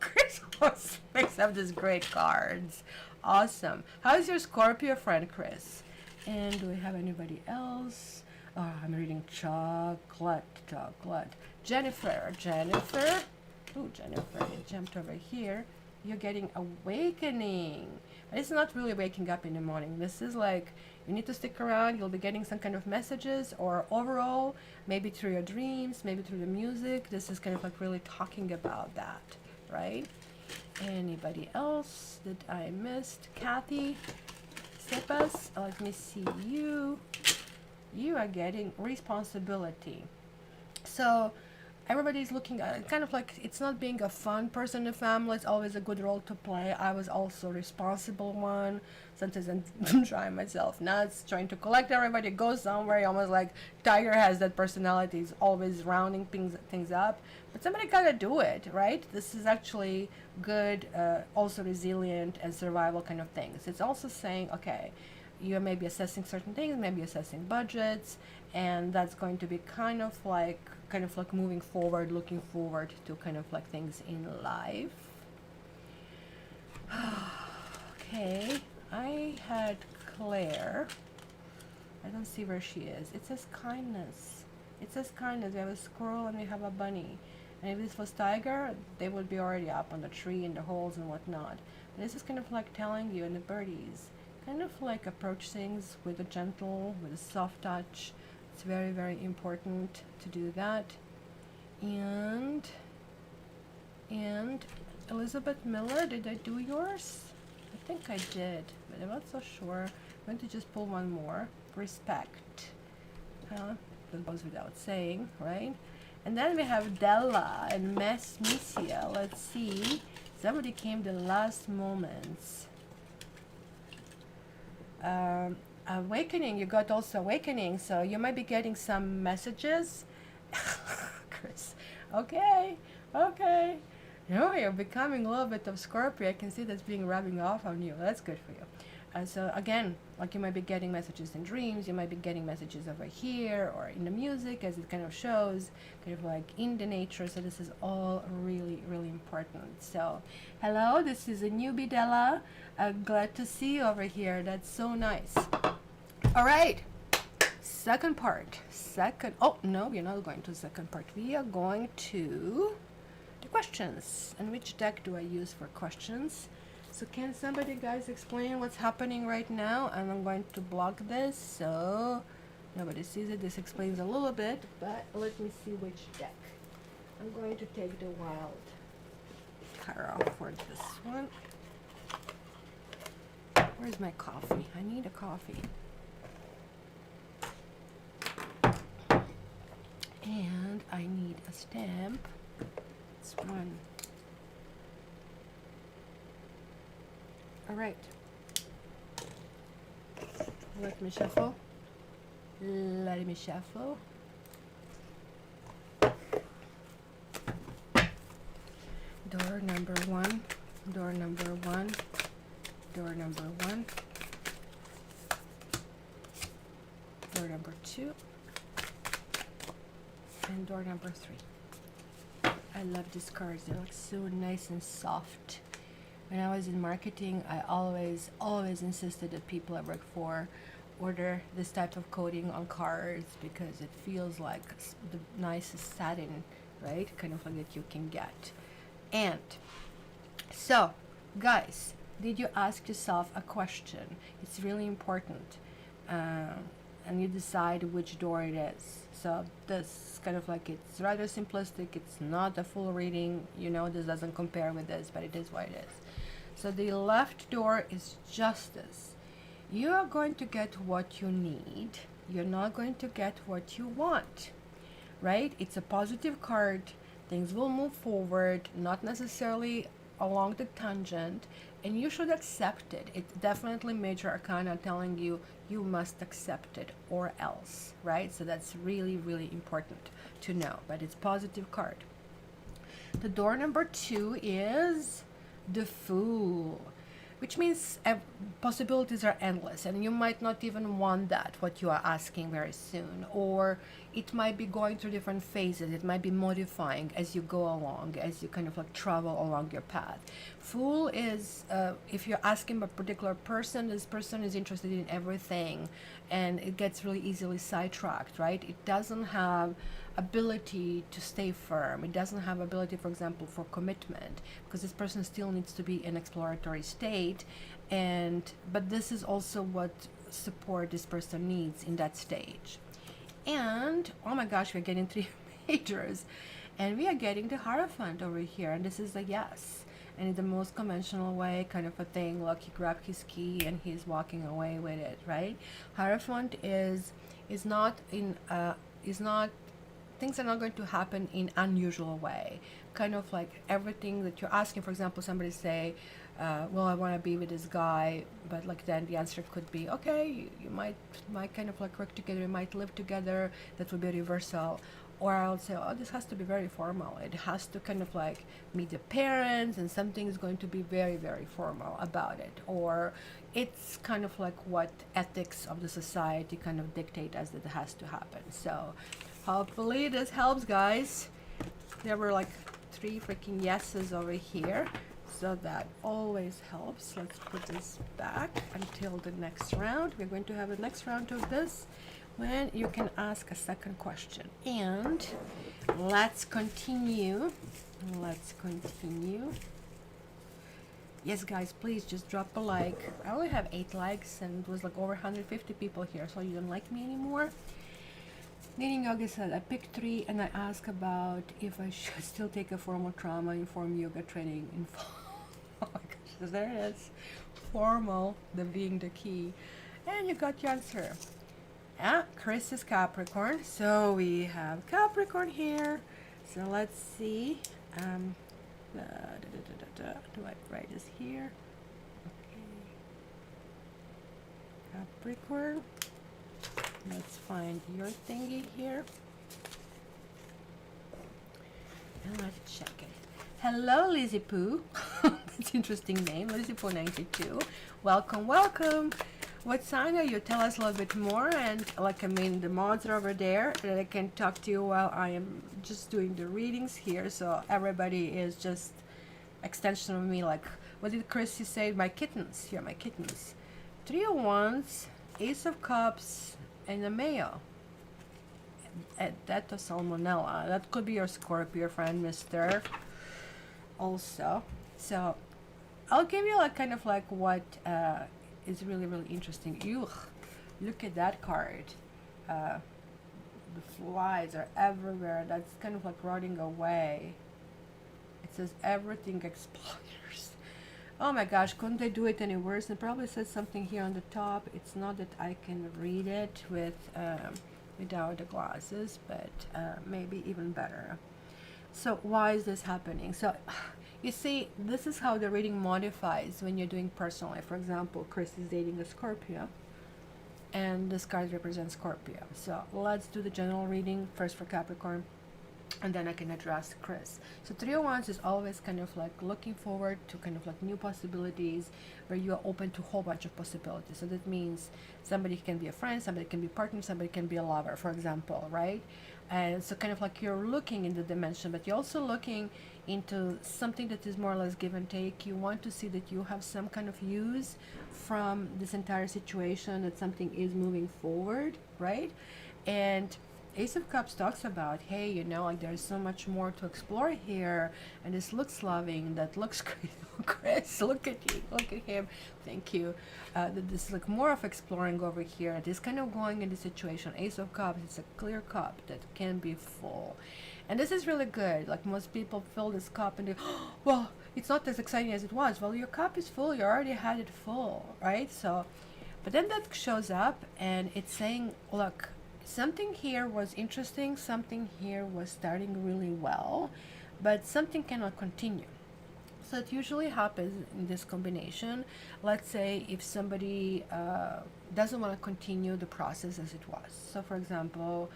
Speaker 1: Chris always picks up these great cards. Awesome. How's your Scorpio friend, Chris? And do we have anybody else? Oh, I'm reading chocolate. Jennifer. Ooh, Jennifer, it jumped over here. You're getting awakening. But it's not really waking up in the morning. This is like, you need to stick around. You'll be getting some kind of messages, or overall, maybe through your dreams, maybe through the music. This is kind of like really talking about that, right? Anybody else that I missed? Kathy Sepas, let me see you. You are getting responsibility. So everybody's looking at kind of like, it's not being a fun person in the family. It's always a good role to play. I was also a responsible one. Sometimes I'm trying myself nuts, trying to collect everybody, go somewhere. Almost like Tiger has that personality. He's always rounding things up. But somebody gotta do it, right? This is actually good, also resilient and survival kind of things. It's also saying, okay, you may be assessing certain things, maybe assessing budgets, and that's going to be kind of like moving forward, looking forward to kind of like things in life. Okay, I had Claire. I don't see where she is. It says kindness. We have a squirrel and we have a bunny. And if this was tiger, they would be already up on the tree in the holes and whatnot. But this is kind of like telling you, and the birdies, kind of like approach things with a gentle, with a soft touch. It's very, very important to do that. And Elizabeth Miller, did I do yours? I think I did, but I'm not so sure. I'm going to just pull one more. Respect. That goes without saying, right? And then we have Della and Misia. Let's see. Somebody came the last moments. Awakening. You got also awakening. So you might be getting some messages. Chris. Okay. Okay. No, you're becoming a little bit of Scorpio. I can see that's being rubbing off on you. That's good for you. So again, like you might be getting messages in dreams, you might be getting messages over here or in the music, as it kind of shows, kind of like in the nature. So this is all really, really important. So hello, this is a newbie Della. Glad to see you over here. That's so nice. All right, second part. Oh no, we're not going to the second part. We are going to the questions. And which deck do I use for questions? So can somebody, guys, explain what's happening right now? And I'm going to block this so nobody sees it. This explains a little bit, but let me see which deck. I'm going to take the Wild Tarot for this one. Where's my coffee? I need a coffee. And I need a stamp. It's one. All right. Let me shuffle. Let me shuffle. Door number one. Door number one. Door number one. Door number two. And door number three. I love these cards. They look so nice and soft. When I was in marketing, I always insisted that people I work for order this type of coating on cards because it feels like the nicest satin, right? Kind of like that you can get. And so, guys, did you ask yourself a question? It's really important. And you decide which door it is. So this kind of like, it's rather simplistic. It's not a full reading. You know, this doesn't compare with this, but it is what it is. So the left door is justice. You are going to get what you need. You're not going to get what you want, right? It's a positive card. Things will move forward, not necessarily along the tangent, and you should accept it. It's definitely major arcana telling you you must accept it or else, right? So that's really, really important to know, but it's positive card. The door number two is the Fool, which means possibilities are endless, and you might not even want that, what you are asking very soon, or it might be going through different phases. It might be modifying as you go along, as you kind of like travel along your path. Fool is, if you're asking a particular person, this person is interested in everything, and it gets really easily sidetracked, right? It doesn't have ability to stay firm. It doesn't have ability, for example, for commitment, because this person still needs to be in exploratory state, but this is also what support this person needs in that stage. And oh my gosh, we're getting three majors, and we are getting the Hierophant over here, and this is a yes, and in the most conventional way, kind of a thing. Look, he grabbed his key and he's walking away with it, right? Hierophant is not things are not going to happen in unusual way. Kind of like everything that you're asking. For example, somebody say, well, I want to be with this guy, but like then the answer could be, okay, you might kind of like work together, you might live together. That would be a reversal. Or I would say, oh, this has to be very formal. It has to kind of like meet the parents, and something is going to be very, very formal about it. Or it's kind of like what ethics of the society kind of dictate as that it has to happen. So hopefully this helps, guys. There were like 3 freaking yeses over here, so that always helps. Let's put this back until the next round. We're going to have the next round of this when you can ask a second question. And let's continue. Let's continue. Yes, guys, please just drop a like. I only have 8 likes and it was like over 150 people here, so you don't like me anymore. Dating yoga said I picked 3 and I asked about if I should still take a formal trauma informed yoga training in oh my gosh, there it is. Formal, the being the key. And you got your answer. Yeah, Chris is Capricorn, so we have Capricorn here. So let's see. Do I write this here? Okay. Capricorn. Let's find your thingy here. And let's check it. Hello, Lizzie Poo. That's an interesting name, Lizzie Poo 92. Welcome, welcome. What sign are you? Tell us a little bit more. And like, I mean, the mods are over there that I can talk to you while I am just doing the readings here. So everybody is just extension of me. Like, what did Chrissy say? My kittens. Here, my kittens. 3 of Wands, Ace of Cups, and a male. That was Salmonella. That could be your Scorpio friend, Mister. Also, so I'll give you like kind of like what is really interesting. Ew, look at that card. The flies are everywhere. That's kind of like rotting away. It says everything expires. Oh my gosh, couldn't they do it any worse? It probably says something here on the top. It's not that I can read it with without the glasses, but maybe even better. So why is this happening? So you see, this is how the reading modifies when you're doing personal life. For example, Chris is dating a Scorpio, and this card represents Scorpio. So let's do the general reading first for Capricorn, and then I can address Chris. So 3 of Wands is always kind of like looking forward to kind of like new possibilities, where you are open to a whole bunch of possibilities. So that means somebody can be a friend, somebody can be a partner, somebody can be a lover, for example, right? And so kind of like you're looking in the dimension, but you're also looking into something that is more or less give and take. You want to see that you have some kind of use from this entire situation, that something is moving forward, right? And Ace of Cups talks about, hey, you know, like there's so much more to explore here, and this looks loving, that looks great. Chris, look at you, look at him. Thank you. This is like more of exploring over here. It is kind of going in the situation. Ace of Cups, it's a clear cup that can be full. And this is really good. Like most people fill this cup and they, oh, well, it's not as exciting as it was. Well, your cup is full. You already had it full, right? So, but then that shows up and it's saying, look, something here was interesting. Something here was starting really well, but something cannot continue. So it usually happens in this combination. Let's say if somebody doesn't want to continue the process as it was. So for example,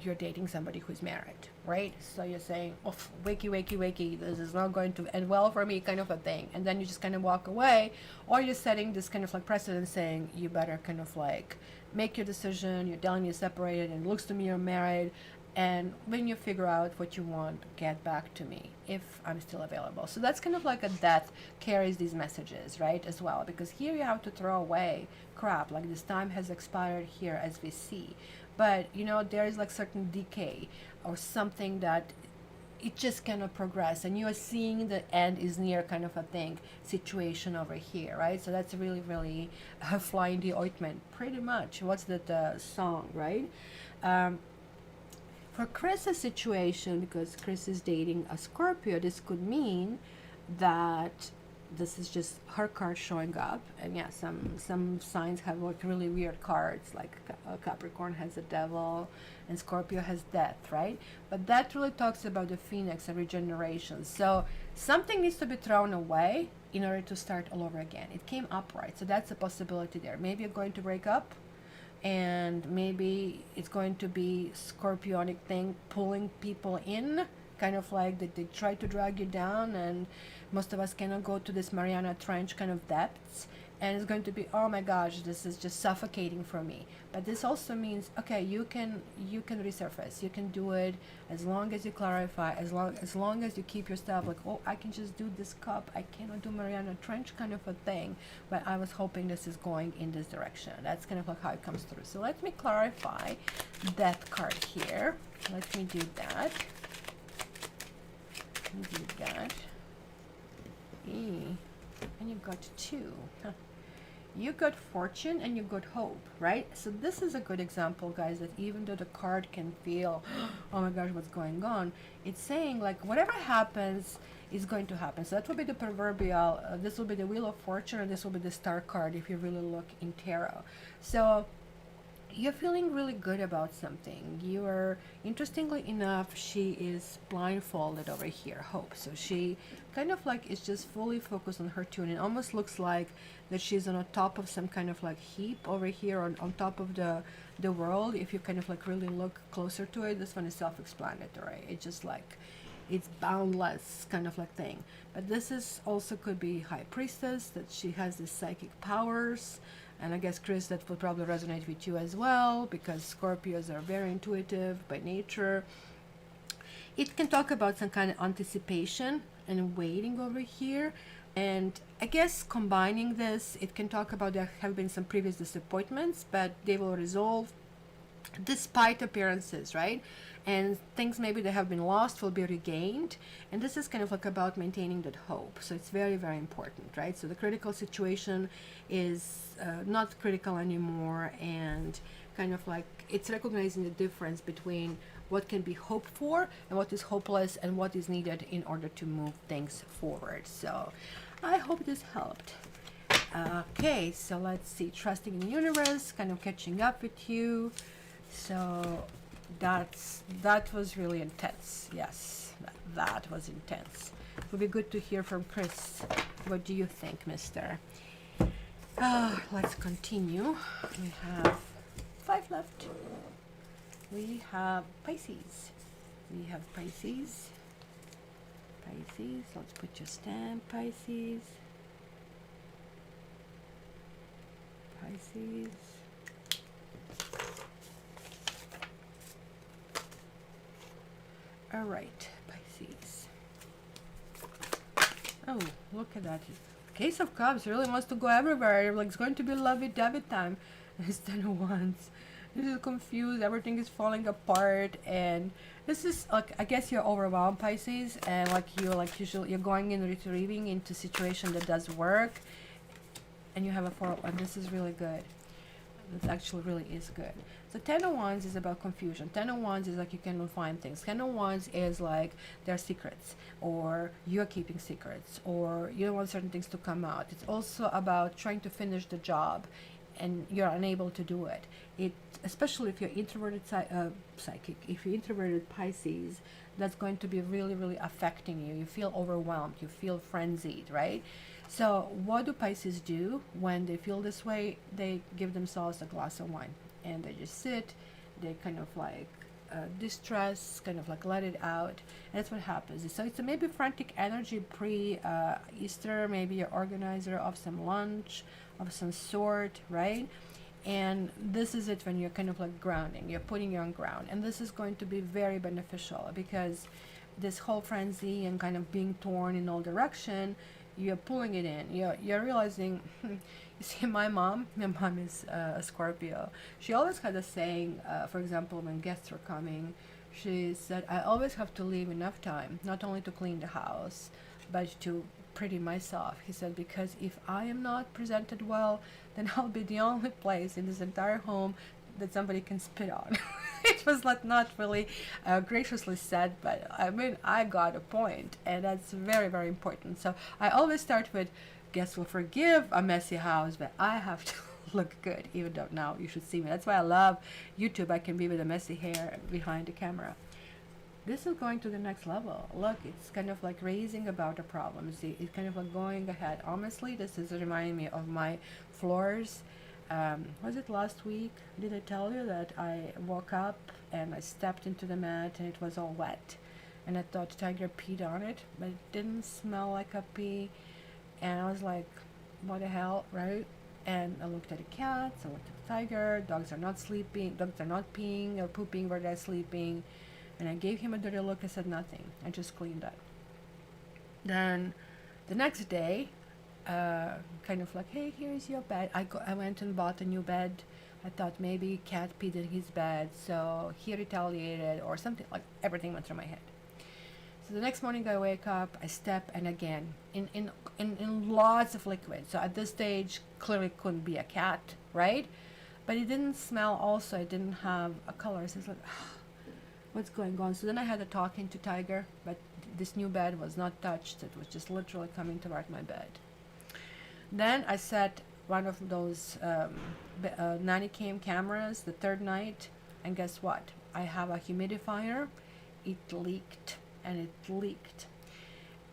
Speaker 1: you're dating somebody who's married, right? So you're saying, oh, wakey, this is not going to end well for me, kind of a thing. And then you just kind of walk away, or you're setting this kind of like precedent saying, you better kind of like make your decision. You're telling me you're separated and it looks to me you're married. And when you figure out what you want, get back to me if I'm still available. So that's kind of like a death carries these messages, right, as well. Because here you have to throw away crap, like this time has expired here as we see. But, you know, there is like certain decay or something that it just cannot progress. And you are seeing the end is near kind of a thing, situation over here, right? So that's really fly in the ointment, pretty much. What's that song, right? For Chris's situation, because Chris is dating a Scorpio, this could mean that this is just her card showing up. And yeah, some signs have like really weird cards, like Capricorn has a devil and Scorpio has death, right? But that really talks about the phoenix and regeneration. So something needs to be thrown away in order to start all over again. It came upright, so that's a possibility there. Maybe you're going to break up, and maybe it's going to be scorpionic thing pulling people in, kind of like that they try to drag you down, and most of us cannot go to this Mariana Trench kind of depths, and it's going to be, oh my gosh, this is just suffocating for me. But this also means, okay, you can resurface, you can do it, as long as you clarify, as long as you keep yourself like, oh, I can just do this cup, I cannot do Mariana Trench kind of a thing. But I was hoping this is going in this direction. That's kind of like how it comes through. So let me clarify that card here. Let me do that. And you got 2. You got fortune and you got hope, right? So this is a good example, guys, that even though the card can feel, oh my gosh, what's going on, it's saying like whatever happens is going to happen. So that will be the proverbial, this will be the Wheel of Fortune, and this will be the Star card if you really look in tarot. So you're feeling really good about something. You are, interestingly enough, she is blindfolded over here, Hope. So she kind of like is just fully focused on her tune. It almost looks like that she's on the top of some kind of like heap over here on top of the world. If you kind of like really look closer to it, this one is self-explanatory. It's just like, it's boundless kind of like thing. But this is also could be High Priestess, that she has these psychic powers. And I guess, Chris, that would probably resonate with you as well, because Scorpios are very intuitive by nature. It can talk about some kind of anticipation and waiting over here. And I guess combining this, it can talk about there have been some previous disappointments, but they will resolve despite appearances, right? And things maybe that have been lost will be regained. And this is kind of like about maintaining that hope. So it's very, very important, right? So the critical situation is not critical anymore, and kind of like it's recognizing the difference between what can be hoped for and what is hopeless and what is needed in order to move things forward. So I hope this helped. Okay, so let's see. Trusting in the universe, kind of catching up with you. So that was really intense. Yes, that was intense. It would be good to hear from Chris. What do you think, mister? Let's continue. We have 5 left. We have Pisces. Pisces. Let's put your stamp, Pisces. All right, Pisces. Oh, look at that. Case of Cups really wants to go everywhere. Like, it's going to be lovey-dovey time. It's 10 of Wands. This is confused. Everything is falling apart, and this is like, I guess you're overwhelmed, Pisces, and like you're going in retrieving into situation that does work, and you have a 4, and this is really good. This actually really is good. So 10 of Wands is about confusion. 10 of Wands is like you cannot find things. 10 of Wands is like there are secrets, or you're keeping secrets, or you don't want certain things to come out. It's also about trying to finish the job and you're unable to do it. Especially if you're introverted psychic, if you're introverted Pisces, that's going to be really, really affecting you. You feel overwhelmed, you feel frenzied, right? So what do Pisces do when they feel this way? They give themselves a glass of wine and they just sit, they kind of like distress, kind of like let it out. And that's what happens. So it's a maybe frantic energy pre-Easter, maybe you're organizer of some lunch of some sort, right? And this is it when you're kind of like grounding, you're putting you on ground. And this is going to be very beneficial because this whole frenzy and kind of being torn in all direction, you're pulling it in. You're realizing, you see, my mom is a Scorpio. She always had a saying, for example, when guests were coming, she said, I always have to leave enough time, not only to clean the house, but to pretty myself. He said, because if I am not presented well, then I'll be the only place in this entire home that somebody can spit on. It was like not really graciously said, but I mean, I got a point, and that's very, very important. So I always start with, guests will forgive a messy house, but I have to look good, even though now you should see me. That's why I love YouTube. I can be with a messy hair behind the camera. This is going to the next level. Look, it's kind of like raising about the problems. It's kind of like going ahead. Honestly, this is reminding me of my floors. Was it last week? Did I tell you that I woke up and I stepped into the mat and it was all wet? And I thought Tiger peed on it, but it didn't smell like a pee. And I was like, what the hell, right? And I looked at the cats, I looked at the tiger. Dogs are not sleeping, dogs are not peeing or pooping where they're sleeping. And I gave him a dirty look. I said nothing. I just cleaned up. Then the next day, kind of like, hey, here's your bed. I went and bought a new bed. I thought maybe cat peed in his bed, so he retaliated or something. Like, everything went through my head. So the next morning I wake up, I step, and again, in lots of liquid. So at this stage, clearly couldn't be a cat, right? But it didn't smell also. It didn't have a color. So it's like, what's going on? So then I had a talking to Tiger, but this new bed was not touched. It was just literally coming toward my bed. Then I set one of those nanny cam cameras the third night, and guess what? I have a humidifier. It leaked, and it leaked.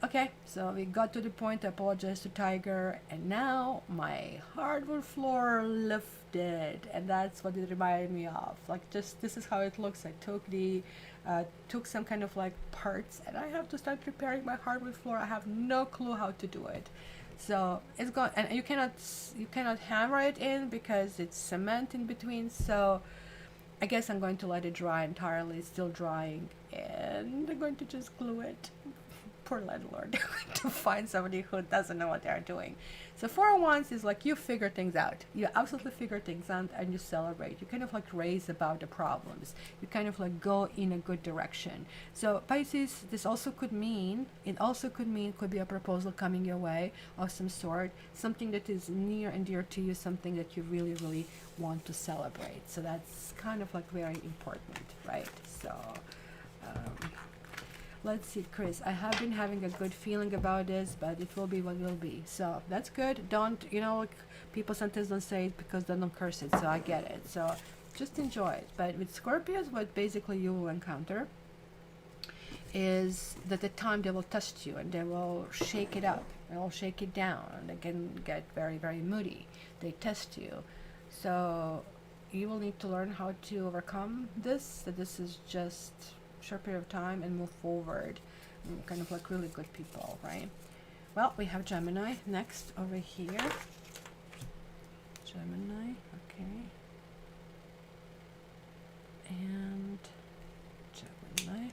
Speaker 1: Okay, so we got to the point. I apologized to Tiger, and now my hardwood floor lifted, and that's what it reminded me of. Like, just this is how it looks. I took some kind of like parts, and I have to start preparing my hardwood floor. I have no clue how to do it. So it's gone, and you cannot hammer it in because it's cement in between. So I guess I'm going to let it dry entirely. It's still drying, and I'm going to just glue it. Poor landlord. To find somebody who doesn't know what they're doing. So 401s is like, you figure things out. You absolutely figure things out, and you celebrate. You kind of like raise about the problems. You kind of like go in a good direction. So Pisces, this also could mean, could be a proposal coming your way of some sort, something that is near and dear to you, something that you really, really want to celebrate. So that's kind of like very important, right? So let's see, Chris. I have been having a good feeling about this, but it will be what will be. So that's good. Don't, like people sometimes don't say it because they don't curse it. So I get it. So just enjoy it. But with Scorpios, what basically you will encounter is that at the time they will test you, and they will shake it up. They will shake it down. And they can get very, very moody. They test you. So you will need to learn how to overcome this. That this is just short period of time and move forward, kind of like really good people, right? Well, we have Gemini next over here. Gemini, okay, and Gemini,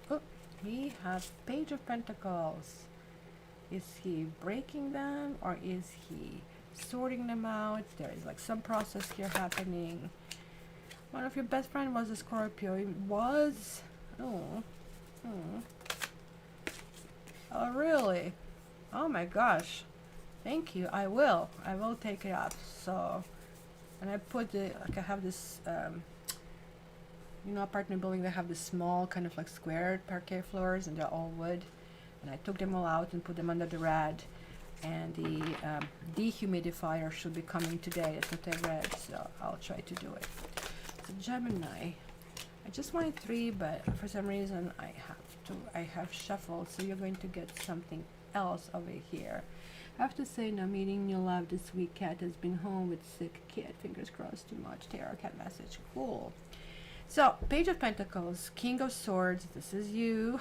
Speaker 1: oh, we have Page of Pentacles. Is he breaking them, or is he sorting them out? There is like some process here happening. One of your best friend was a Scorpio. It was, oh really? Oh my gosh. Thank you. I will take it up. So, and I put the, like, I have this apartment building, they have this small kind of like square parquet floors, and they're all wood, and I took them all out and put them under the rad. And the dehumidifier should be coming today. That's what I read, so I'll try to do it. So Gemini, I just wanted 3, but for some reason I have shuffled, so you're going to get something else over here. I have to say, no meeting new love this week. Cat has been home with sick kid. Fingers crossed. Too much tarot cat message. Cool. So, Page of Pentacles, King of Swords, this is you.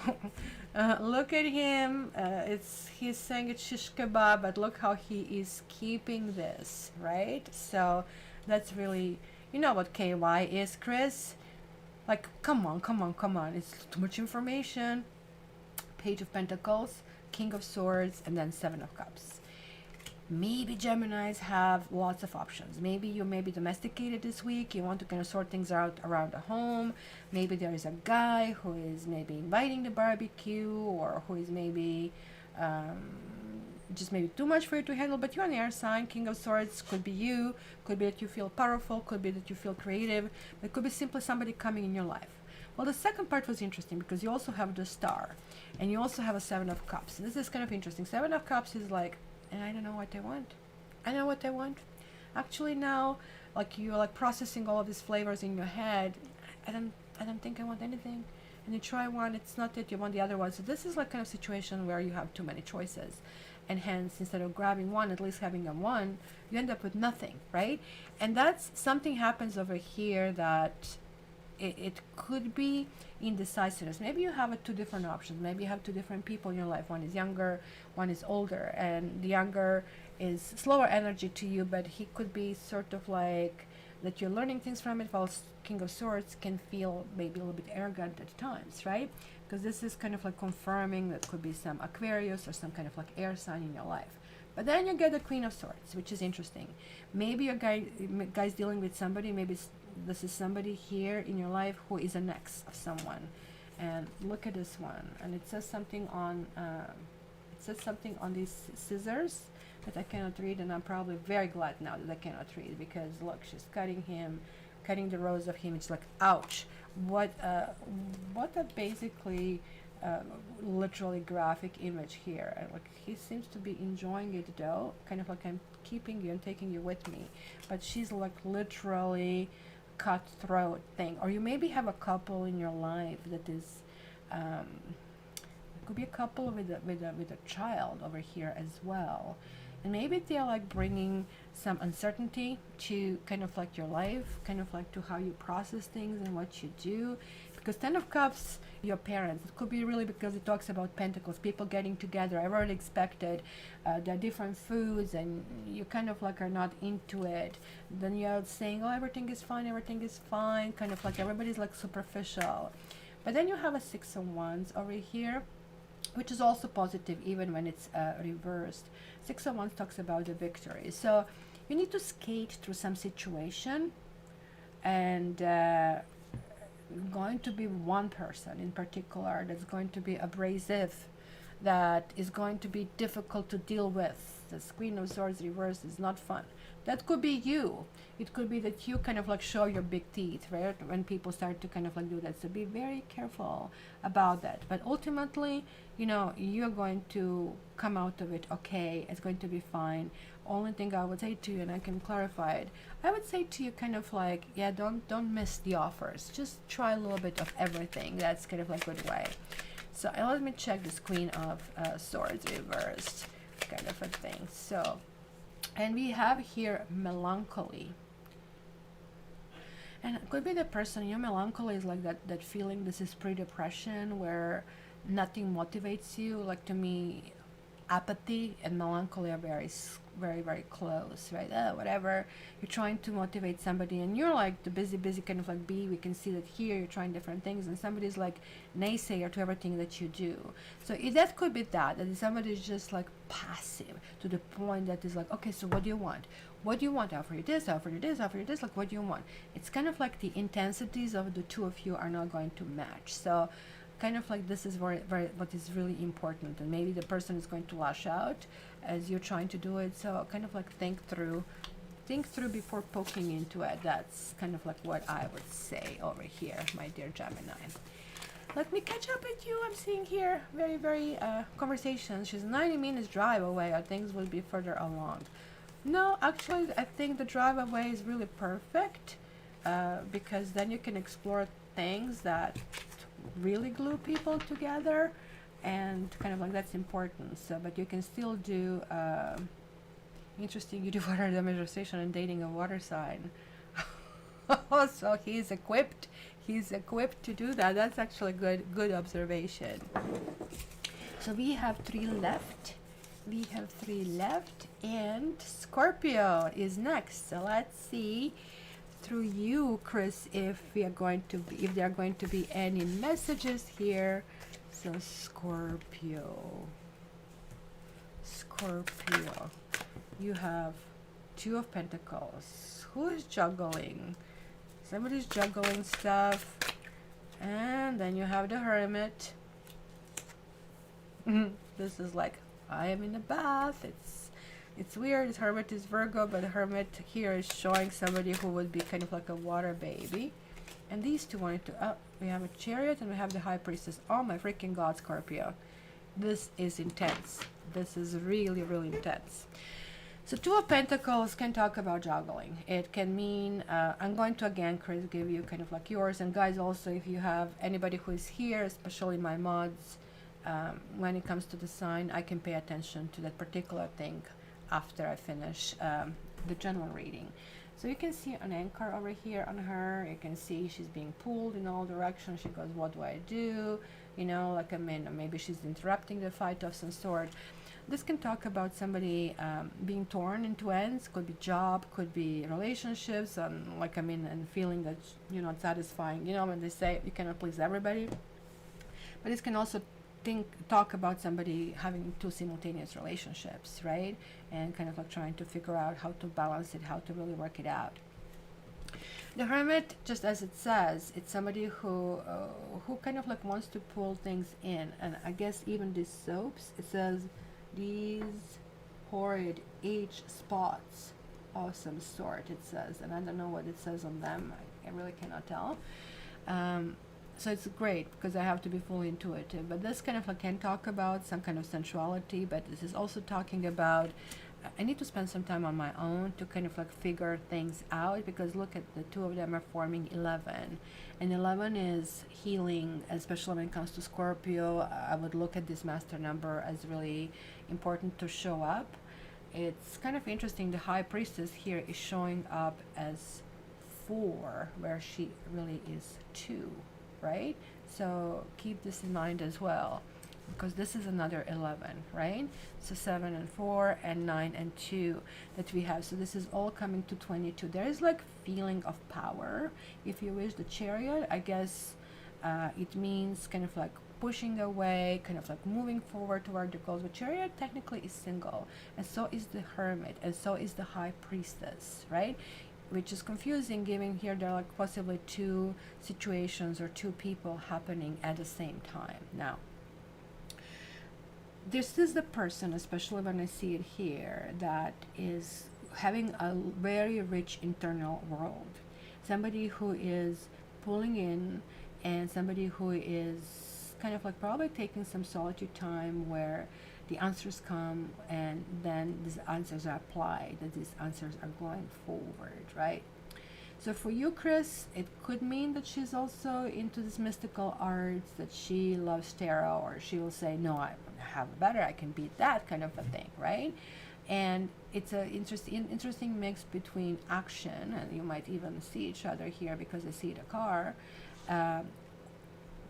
Speaker 1: Look at him. He's saying it's shish kebab, but look how he is keeping this, right? So, that's really, you know what KY is, Chris? Like, come on. It's too much information. Page of Pentacles, King of Swords, and then 7 of Cups. Maybe Geminis have lots of options. Maybe you may be domesticated this week. You want to kind of sort things out around the home. Maybe there is a guy who is maybe inviting the barbecue, or who is maybe just maybe too much for you to handle. But you're an air sign. King of Swords could be you. Could be that you feel powerful. Could be that you feel creative. It could be simply somebody coming in your life. Well, the second part was interesting because you also have the Star, and you also have a 7 of Cups. This is kind of interesting. 7 of Cups is like, and I don't know what I want. I know what I want. Actually now, like, you're like processing all of these flavors in your head. I don't think I want anything. And you try one, it's not it, you want the other one. So this is like kind of situation where you have too many choices. And hence, instead of grabbing one, at least having a one, you end up with nothing, right? And that's something happens over here that it could be indecisiveness. Maybe you have two different options. Maybe you have two different people in your life. One is younger, one is older, and the younger is slower energy to you, but he could be sort of like that you're learning things from it, while King of Swords can feel maybe a little bit arrogant at times, right? Because this is kind of like confirming that could be some Aquarius or some kind of like air sign in your life. But then you get the Queen of Swords, which is interesting. Maybe your guy's dealing with somebody. Maybe this is somebody here in your life who is an ex of someone. And look at this one, and it says something on these scissors that I cannot read, and I'm probably very glad now that I cannot read, because look, she's cutting the rose of him. It's like, ouch. What a basically literally graphic image here. And like, he seems to be enjoying it though, kind of like, I'm keeping you and taking you with me, but she's like literally cutthroat thing. Or you maybe have a couple in your life that is could be a couple with a child over here as well, and maybe they're like bringing some uncertainty to kind of like your life, kind of like to how you process things and what you do. Because 10 of Cups, your parents, it could be really because it talks about Pentacles, people getting together. I already expected there are different foods and you kind of like are not into it. Then you're saying, oh, everything is fine, kind of like everybody's like superficial. But then you have a 6 of Wands over here, which is also positive even when it's reversed. 6 of Wands talks about the victory. So you need to skate through some situation, and going to be one person in particular that's going to be abrasive, that is going to be difficult to deal with. The Queen of Swords reversed is not fun. That could be you. It could be that you kind of like show your big teeth, right? When people start to kind of like do that. So be very careful about that. But ultimately, you know, you're going to come out of it okay. It's going to be fine. Only thing I would say to you, and I can clarify it, I would say to you kind of like, yeah, don't miss the offers. Just try a little bit of everything. That's kind of like a good way. So let me check this Queen of Swords reversed kind of a thing. So, and we have here melancholy. And it could be the person, your melancholy is like that feeling, this is pre-depression where nothing motivates you. Like, to me, apathy and melancholy are very close, right? Whatever, you're trying to motivate somebody and you're like the busy kind of like bee. We can see that here you're trying different things and somebody's like naysayer to everything that you do. So that could be that somebody's just like passive to the point that is like, okay, so what do you want? What do you want? I'll offer you this, I'll offer you this, I'll offer you this. Like, what do you want? It's kind of like the intensities of the two of you are not going to match. So kind of like this is very what is really important, and maybe the person is going to lash out as you're trying to do it. So kind of like think through before poking into it. That's kind of like what I would say over here, my dear Gemini. Let me catch up with you. I'm seeing here very conversations. She's 90 minutes drive away, or things will be further along. No, actually, I think the drive away is really perfect, because then you can explore things that really glue people together, and kind of like that's important. So, but you can still do interesting. You do water demonstration and dating a water sign. So he's equipped to do that. That's actually good observation. So we have 3 left. And Scorpio is next. So let's see through you, Chris, if there are going to be any messages here. So Scorpio, you have 2 of Pentacles. Who is juggling? Somebody's juggling stuff. And then you have the Hermit. This is like, I am in a bath. It's weird. Hermit is Virgo, but the Hermit here is showing somebody who would be kind of like a water baby. And these two wanted to, we have a Chariot and we have the High Priestess. Oh my freaking God, Scorpio. This is intense. This is really intense. So 2 of Pentacles can talk about juggling. It can mean, I'm going to again, Chris, give you kind of like yours. And guys, also, if you have anybody who is here, especially my mods, when it comes to the sign, I can pay attention to that particular thing after I finish the general reading. So you can see an anchor over here on her. You can see she's being pulled in all directions. She goes, what do I do? You know, like, I mean, maybe she's interrupting the fight of some sort. This can talk about somebody being torn into ends. Could be job, could be relationships, and like, I mean, and feeling that you're not satisfying. You know, when they say you cannot please everybody. But this can also talk about somebody having two simultaneous relationships, right? And kind of like trying to figure out how to balance it, how to really work it out. The Hermit, just as it says, it's somebody who kind of like wants to pull things in. And I guess even these soaps, it says these horrid age spots of some sort, it says. And I don't know what it says on them. I really cannot tell. So it's great because I have to be fully intuitive. But this kind of like can talk about some kind of sensuality, but this is also talking about I need to spend some time on my own to kind of like figure things out, because look at the two of them are forming 11, and 11 is healing, especially when it comes to Scorpio. I would look at this master number as really important to show up. It's kind of interesting. The High Priestess here is showing up as 4, where she really is 2. Right? So keep this in mind as well, because this is another 11, right? So 7 and 4 and 9 and 2 that we have. So this is all coming to 22. There is like feeling of power. If you wish, the Chariot, I guess it means kind of like pushing away, kind of like moving forward toward the goals. But Chariot technically is single, and so is the Hermit, and so is the High Priestess, right? Which is confusing, given here there are like possibly 2 situations or 2 people happening at the same time. Now, this is the person, especially when I see it here, that is having a very rich internal world. Somebody who is pulling in, and somebody who is kind of like probably taking some solitude time where the answers come, and then these answers are applied, that these answers are going forward, right? So for you, Chris, it could mean that she's also into this mystical arts, that she loves tarot, or she will say, no, I have better, I can beat that, kind of a thing, right? And it's an interesting mix between action, and you might even see each other here because I see the car,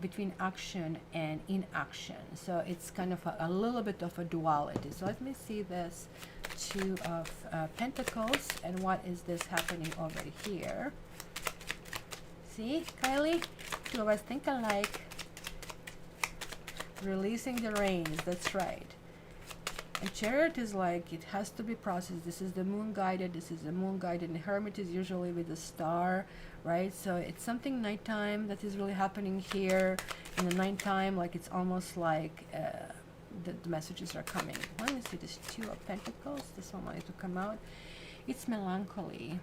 Speaker 1: between action and inaction. So it's kind of a little bit of a duality. So let me see this 2 of Pentacles, and what is this happening over here? See, Kylie? 2 of us think alike. Releasing the reins, that's right. And Chariot is like, it has to be processed. This is the moon guided, this is the moon guided, and Hermit is usually with the star, right? So it's something nighttime that is really happening here. In the nighttime, like it's almost like the messages are coming. Let me see this 2 of Pentacles. This one wanted to come out. It's melancholy.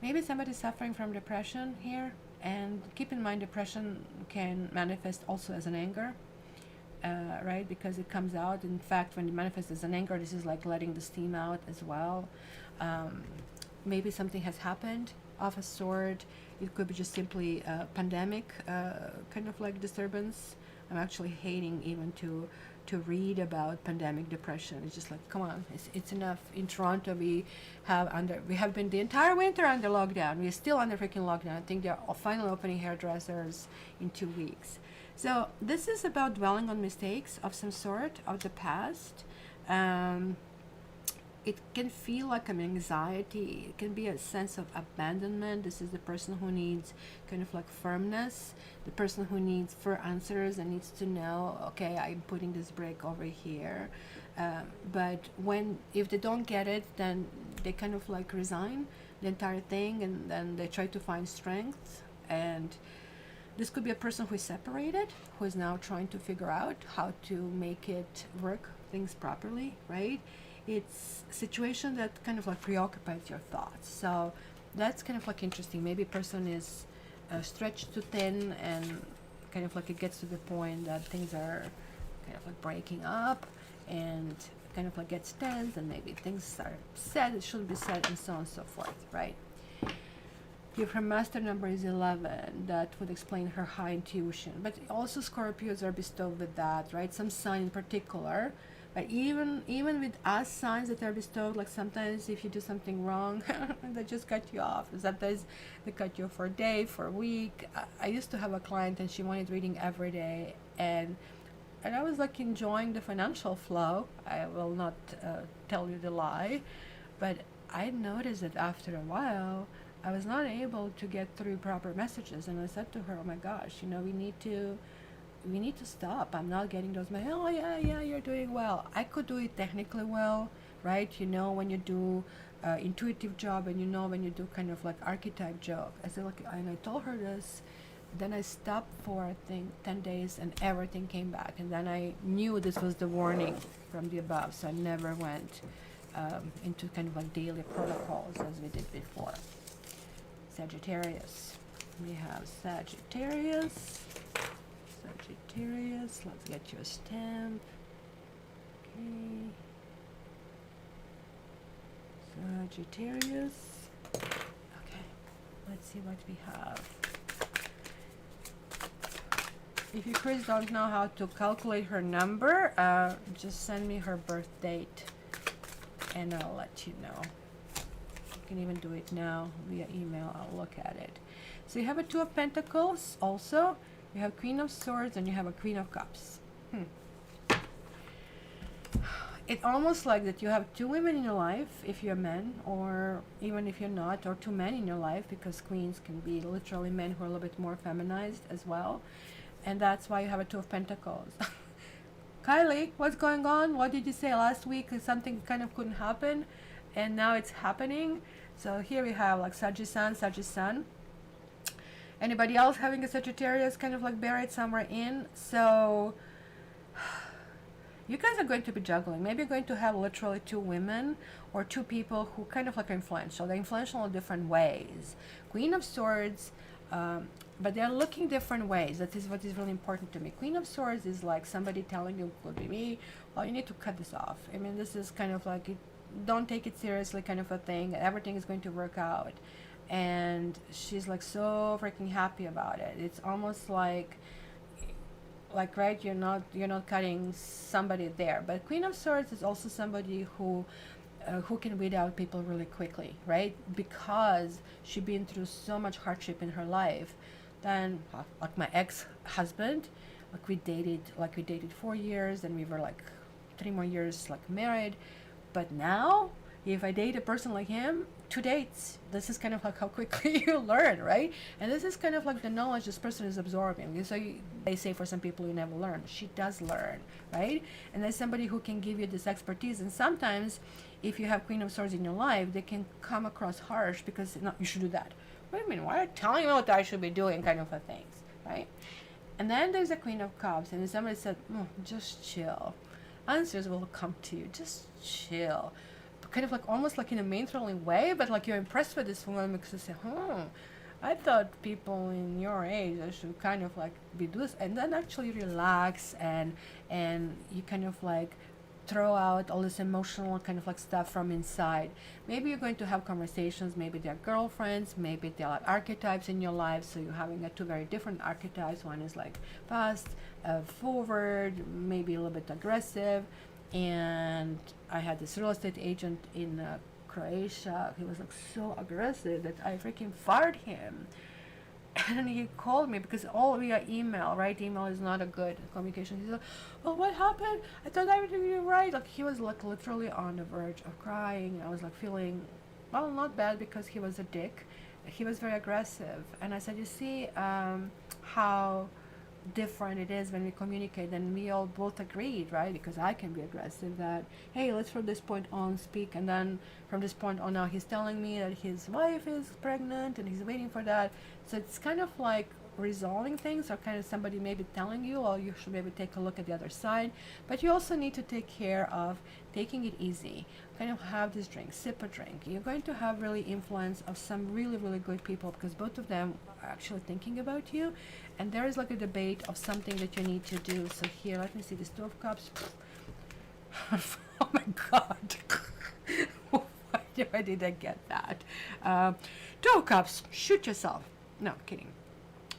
Speaker 1: Maybe somebody's suffering from depression here. And keep in mind, depression can manifest also as an anger. Right, because it comes out. In fact, when it manifests as an anger, this is like letting the steam out as well. Maybe something has happened of a sort. It could be just simply a pandemic kind of like disturbance. I'm actually hating even to read about pandemic depression. It's just like, come on, it's enough. In Toronto, we have been the entire winter under lockdown. We're still under freaking lockdown. I think they're finally opening hairdressers in 2 weeks. So this is about dwelling on mistakes of some sort of the past. It can feel like an anxiety. It can be a sense of abandonment. This is the person who needs kind of like firmness, the person who needs for answers and needs to know, okay, I'm putting this break over here. But if they don't get it, then they kind of like resign the entire thing, and then they try to find strength. And this could be a person who is separated, who is now trying to figure out how to make it work, things properly, right? It's a situation that kind of like preoccupies your thoughts. So that's kind of like interesting. Maybe a person is stretched too thin, and kind of like it gets to the point that things are kind of like breaking up, and kind of like gets tense, and maybe things are said that shouldn't be said, and so on and so forth, right? If her master number is 11, that would explain her high intuition. But also Scorpios are bestowed with that, right? Some sign in particular But even with us signs that are bestowed, like sometimes if you do something wrong, they just cut you off. Sometimes they cut you off for a day, for a week. I used to have a client and she wanted reading every day, and I was like enjoying the financial flow. I will not tell you the lie, but I noticed that after a while I was not able to get through proper messages, and I said to her, "Oh my gosh, we need to stop. I'm not getting those messages. Oh yeah, you're doing well. I could do it technically well, right? When you do intuitive job, and when you do kind of like archetype job." I said, look, and I told her this. Then I stopped for I think 10 days, and everything came back. And then I knew this was the warning from the above, so I never went into kind of like daily protocols as we did before. Sagittarius. We have Sagittarius. Let's get you a stamp. Okay. Sagittarius. Okay. Let's see what we have. If you Chris don't know how to calculate her number, just send me her birth date and I'll let you know. You can even do it now via email. I'll look at it. So you have a Two of Pentacles also. You have Queen of Swords and you have a Queen of Cups. It's almost like that you have two women in your life if you're a man, or even if you're not, or two men in your life, because queens can be literally men who are a little bit more feminized as well. And that's why you have a Two of Pentacles. Kylie, what's going on? What did you say last week? Something kind of couldn't happen and now it's happening. So here we have like Sun. Anybody else having a Sagittarius kind of like buried somewhere in? So you guys are going to be juggling. Maybe you're going to have literally two women or two people who kind of like are influential. They're influential in different ways. Queen of Swords, but they're looking different ways. That is what is really important to me. Queen of Swords is like somebody telling you, could be me, well, you need to cut this off. I mean, this is kind of like, don't take it seriously kind of a thing. Everything is going to work out. And she's like so freaking happy about it. It's almost like right, you're not cutting somebody there. But Queen of Swords is also somebody who can weed out people really quickly, right? Because she's been through so much hardship in her life. Then like my ex-husband, we dated 4 years, and we were like 3 more years like married. But now if I date a person like him, 2 dates, this is kind of like how quickly you learn, right? And this is kind of like the knowledge this person is absorbing. So they say for some people you never learn. She does learn, right? And there's somebody who can give you this expertise. And sometimes if you have Queen of Swords in your life, they can come across harsh because, no, you should do that. Wait a minute, why are you telling me what I should be doing, kind of a things, right? And then there's a Queen of Cups, and somebody said, just chill. Answers will come to you, just chill. Kind of like almost like in a mentoring way, but like you're impressed with this woman because you say, I thought people in your age should kind of like be this, and then actually relax and you kind of like throw out all this emotional kind of like stuff from inside. Maybe you're going to have conversations, maybe they're girlfriends, maybe they're like archetypes in your life, so you're having two very different archetypes. One is like fast, forward, maybe a little bit aggressive. And I had this real estate agent in Croatia. He was like so aggressive that I freaking fired him. And he called me because all via email, right? Email is not a good communication. He's like, "Oh, what happened? I thought I was doing it right." Like he was like literally on the verge of crying. I was like feeling, well, not bad because he was a dick. He was very aggressive, and I said, "You see how different it is when we communicate." And we all both agreed, right? Because I can be aggressive that, hey, let's from this point on speak, and then from this point on now he's telling me that his wife is pregnant and he's waiting for that. So it's kind of like resolving things, or kind of somebody maybe telling you, or you should maybe take a look at the other side. But you also need to take care of taking it easy, kind of have this drink, sip a drink. You're going to have really influence of some really, really good people, because both of them are actually thinking about you. And there is like a debate of something that you need to do. So here, let me see, this Two of Cups. Oh my God. Why did I get that? Two of Cups, shoot yourself. No, kidding.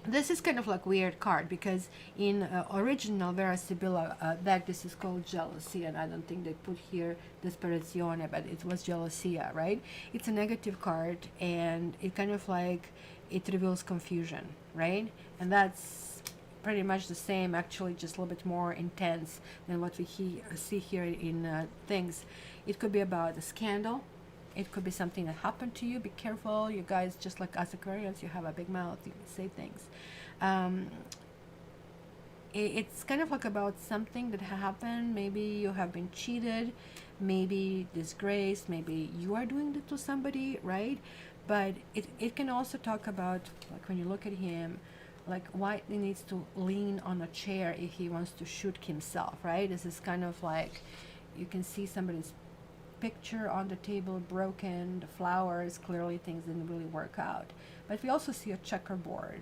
Speaker 1: This is kind of like weird card because in original Vera Sibilla deck, this is called jealousy, and I don't think they put here desperazione, but it was jealousy, right? It's a negative card, and it kind of like, it reveals confusion, right? And that's pretty much the same, actually, just a little bit more intense than what we see here in things. It could be about a scandal. It could be something that happened to you. Be careful, you guys, just like us Aquarians, you have a big mouth, you can say things. It's kind of like about something that happened. Maybe you have been cheated, maybe disgraced, maybe you are doing it to somebody, right? But it can also talk about, like, when you look at him, like, why he needs to lean on a chair if he wants to shoot himself, right? This is kind of like, you can see somebody's picture on the table broken, the flowers, clearly things didn't really work out. But we also see a checkerboard.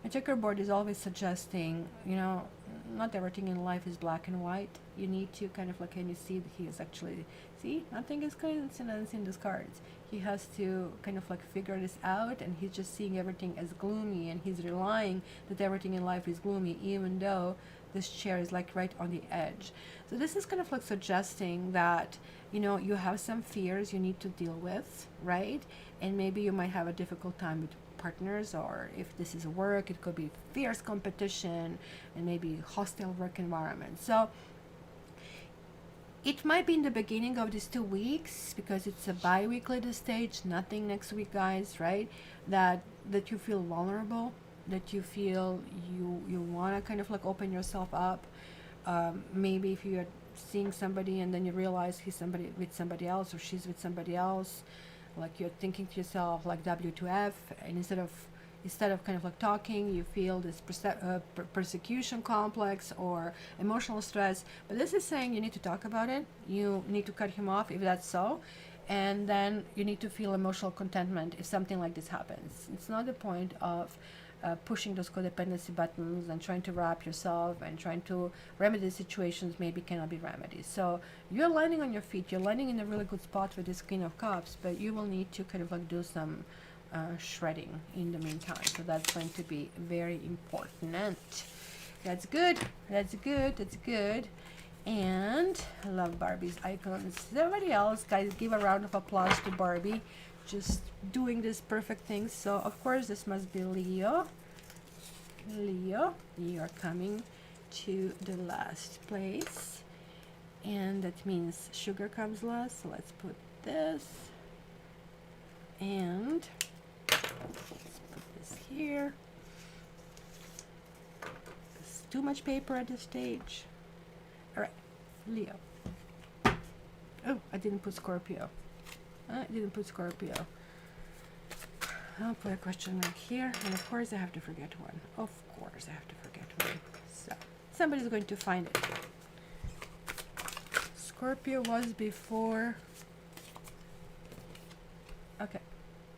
Speaker 1: A checkerboard is always suggesting, you know, not everything in life is black and white. You need to kind of like, can you see that he is actually, see, nothing is coincidence in these cards. He has to kind of like figure this out, and he's just seeing everything as gloomy, and he's relying that everything in life is gloomy, even though this chair is like right on the edge. So this is kind of like suggesting that, you know, you have some fears you need to deal with, right? And maybe you might have a difficult time with partners, or if this is work, it could be fierce competition and maybe hostile work environment. So it might be in the beginning of these 2 weeks, because it's a bi-weekly this stage, nothing next week, guys, right? That you feel vulnerable, that you feel you want to kind of like open yourself up. Maybe if you're seeing somebody and then you realize he's with somebody else, or she's with somebody else, like, you're thinking to yourself like W2F, and instead of kind of like talking, you feel this persecution complex or emotional stress. But this is saying you need to talk about it, you need to cut him off if that's so, and then you need to feel emotional contentment if something like this happens. It's not the point of pushing those codependency buttons and trying to wrap yourself and trying to remedy situations maybe cannot be remedied. So you're landing on your feet, you're landing in a really good spot with this Queen of Cups, but you will need to kind of like do some shredding in the meantime. So that's going to be very important. That's good, that's good, that's good. And I love Barbie's icons. Everybody else, guys, give a round of applause to Barbie, just doing this perfect thing. So of course this must be Leo. You are coming to the last place, and that means sugar comes last. So let's put this, and let's put this here. There's too much paper at this stage. All right, Leo. Oh, I didn't put Scorpio. I'll put a question mark here, and of course I have to forget one. So somebody's going to find it. Scorpio was before. Okay,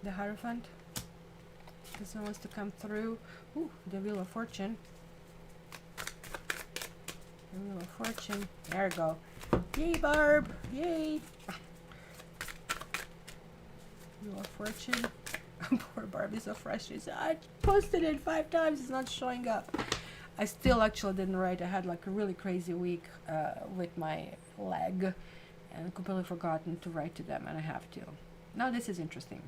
Speaker 1: the Hierophant. This one wants to come through. Ooh, the Wheel of Fortune. There we go. Yay, Barb! Yay! Wheel of Fortune. Poor Barbie's so frustrated. I posted it 5 times, it's not showing up. I still actually didn't write. I had like a really crazy week with my leg, and completely forgotten to write to them, and I have to. Now this is interesting.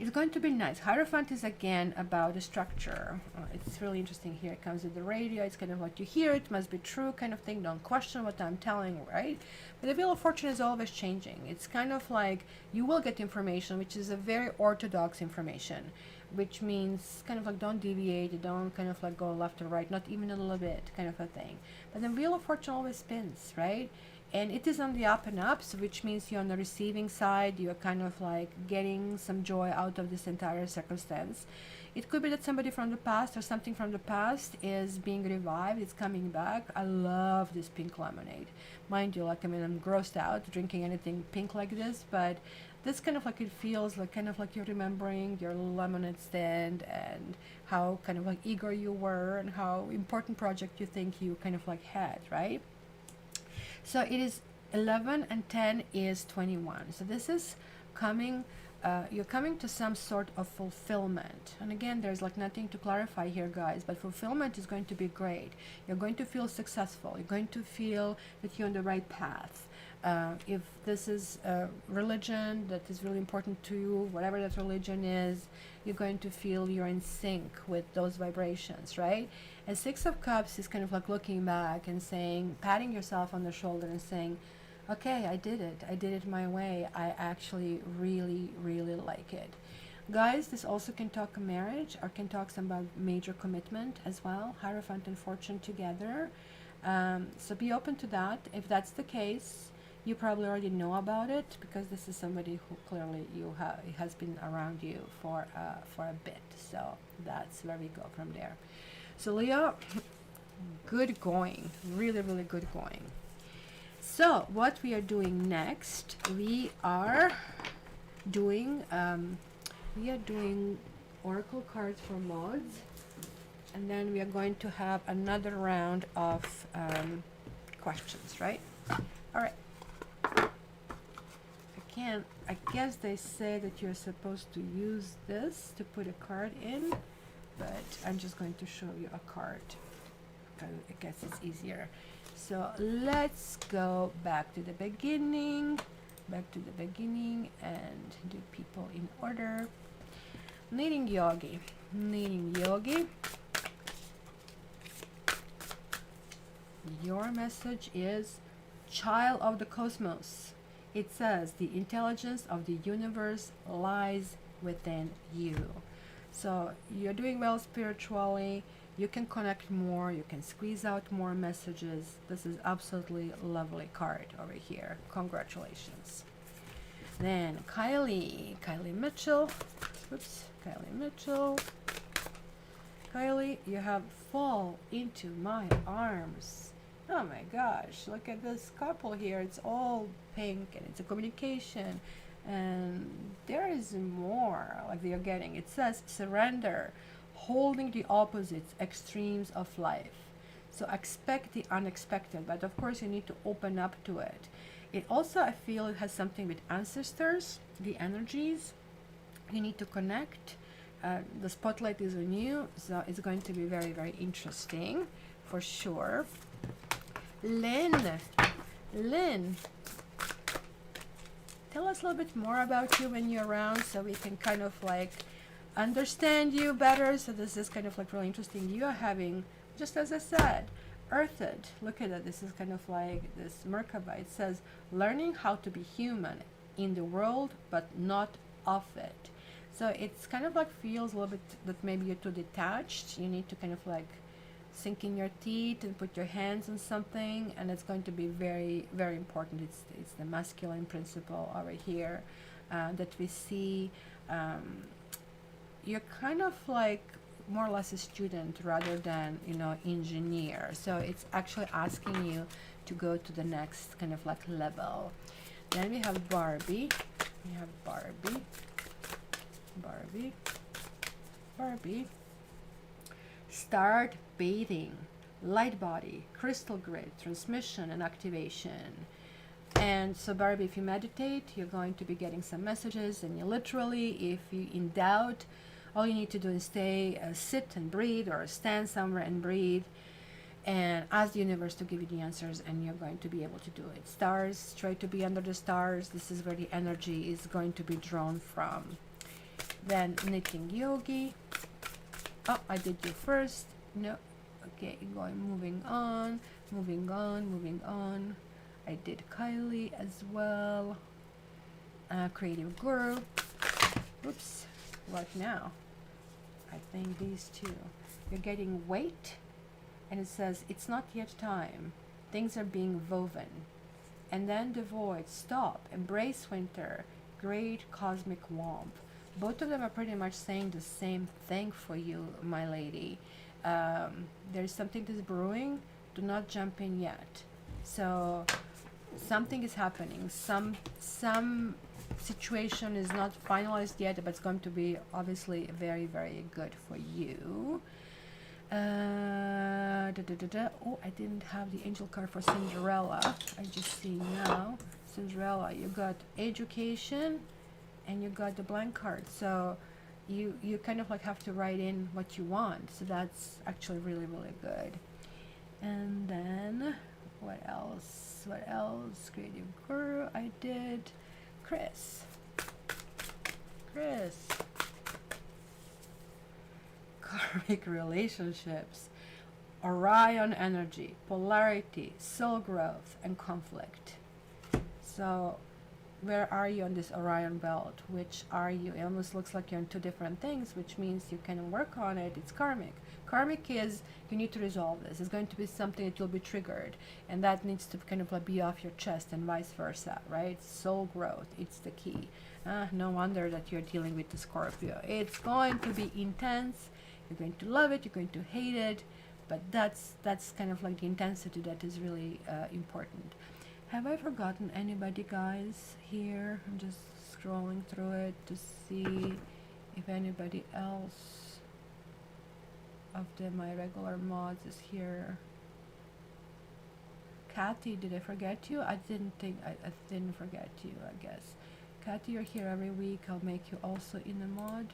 Speaker 1: It's going to be nice. Hierophant is again about the structure. It's really interesting here. It comes with the radio. It's kind of like you hear it, must be true kind of thing. Don't question what I'm telling, right? But the Wheel of Fortune is always changing. It's kind of like you will get information, which is a very orthodox information, which means kind of like don't deviate, don't kind of like go left or right, not even a little bit kind of a thing. But the Wheel of Fortune always spins, right? And it is on the up and ups, which means you're on the receiving side. You're kind of like getting some joy out of this entire circumstance. It could be that somebody from the past or something from the past is being revived. It's coming back. I love this pink lemonade. Mind you, like, I mean, I'm grossed out drinking anything pink like this, but this kind of like, it feels like kind of like you're remembering your lemonade stand and how kind of like eager you were and how important project you think you kind of like had, right? So it is 11 and 10 is 21. So this is coming you're coming to some sort of fulfillment. And again, there's like nothing to clarify here, guys, but fulfillment is going to be great. You're going to feel successful. You're going to feel that you're on the right path. If this is a religion that is really important to you, whatever that religion is, you're going to feel you're in sync with those vibrations, right? And Six of Cups is kind of like looking back and saying, patting yourself on the shoulder and saying, okay, I did it my way. I actually really, really like it. Guys, this also can talk marriage or can talk some about major commitment as well. Hierophant and Fortune together. So be open to that. If that's the case, you probably already know about it because this is somebody who clearly has been around you for a bit. So that's where we go from there. So Leo, good going, really, really good going. So what we are doing next, we are doing oracle cards for mods, and then we are going to have another round of questions, right? All right. I guess they say that you're supposed to use this to put a card in, but I'm just going to show you a card. I guess it's easier. So let's go back to the beginning, and do people in order. Needing Yogi. Your message is child of the cosmos. It says the intelligence of the universe lies within you. So you're doing well spiritually. You can connect more. You can squeeze out more messages. This is absolutely lovely card over here. Congratulations. Then Kylie Mitchell. Kylie, you have fall into my arms. Oh my gosh, look at this couple here. It's all pink and it's a communication. And there is more like you're getting. It says surrender, holding the opposites, extremes of life. So expect the unexpected, but of course you need to open up to it. It also, I feel it has something with ancestors, the energies. You need to connect. The spotlight is on you, so it's going to be very, very interesting for sure. Lynn, tell us a little bit more about you when you're around so we can kind of like understand you better. So this is kind of like really interesting. You are having, just as I said, earthed. Look at it. This is kind of like this Merkaba. It says learning how to be human in the world, but not of it. So it's kind of like feels a little bit that maybe you're too detached. You need to kind of like sink in your teeth and put your hands on something, and it's going to be very, very important. It's the masculine principle over here that we see. You're kind of like more or less a student rather than, you know, engineer. So it's actually asking you to go to the next kind of like level. Then we have Barbie. Barbie. Start bathing, light body, crystal grid, transmission and activation. And so Barbie, if you meditate, you're going to be getting some messages, and you literally, if you're in doubt, all you need to do is sit and breathe, or stand somewhere and breathe, and ask the universe to give you the answers, and you're going to be able to do it. Stars, try to be under the stars. This is where the energy is going to be drawn from. Then Knitting Yogi. Oh, I did you first. No. Okay, moving on. I did Kylie as well. Creative Guru. Oops. What now? I think these two. You're getting weight, and it says it's not yet time. Things are being woven. And then the void. Stop. Embrace winter. Great cosmic warmth. Both of them are pretty much saying the same thing for you, my lady. There's something that's brewing. Do not jump in yet. So something is happening. Some situation is not finalized yet, but it's going to be obviously very, very good for you. Oh, I didn't have the angel card for Cinderella. I just see now. Cinderella, you got education and you got the blank card. So you kind of like have to write in what you want. So that's actually really, really good. And then what else? What else? Creative Guru, I did. Chris. Karmic relationships. Orion energy, polarity, soul growth, and conflict. So where are you on this Orion belt? Which are you? It almost looks like you're in two different things, which means you can work on it. It's karmic. Karmic is you need to resolve this. It's going to be something that will be triggered, and that needs to kind of like be off your chest, and vice versa, right? Soul growth, it's the key. No wonder that you're dealing with the Scorpio. It's going to be intense. You're going to love it. You're going to hate it. But that's kind of like the intensity that is really important. Have I forgotten anybody, guys, here? I'm just scrolling through it to see if anybody else of my regular mods is here. Kathy, did I forget you? I didn't forget you, I guess. Kathy, you're here every week. I'll make you also in the mod.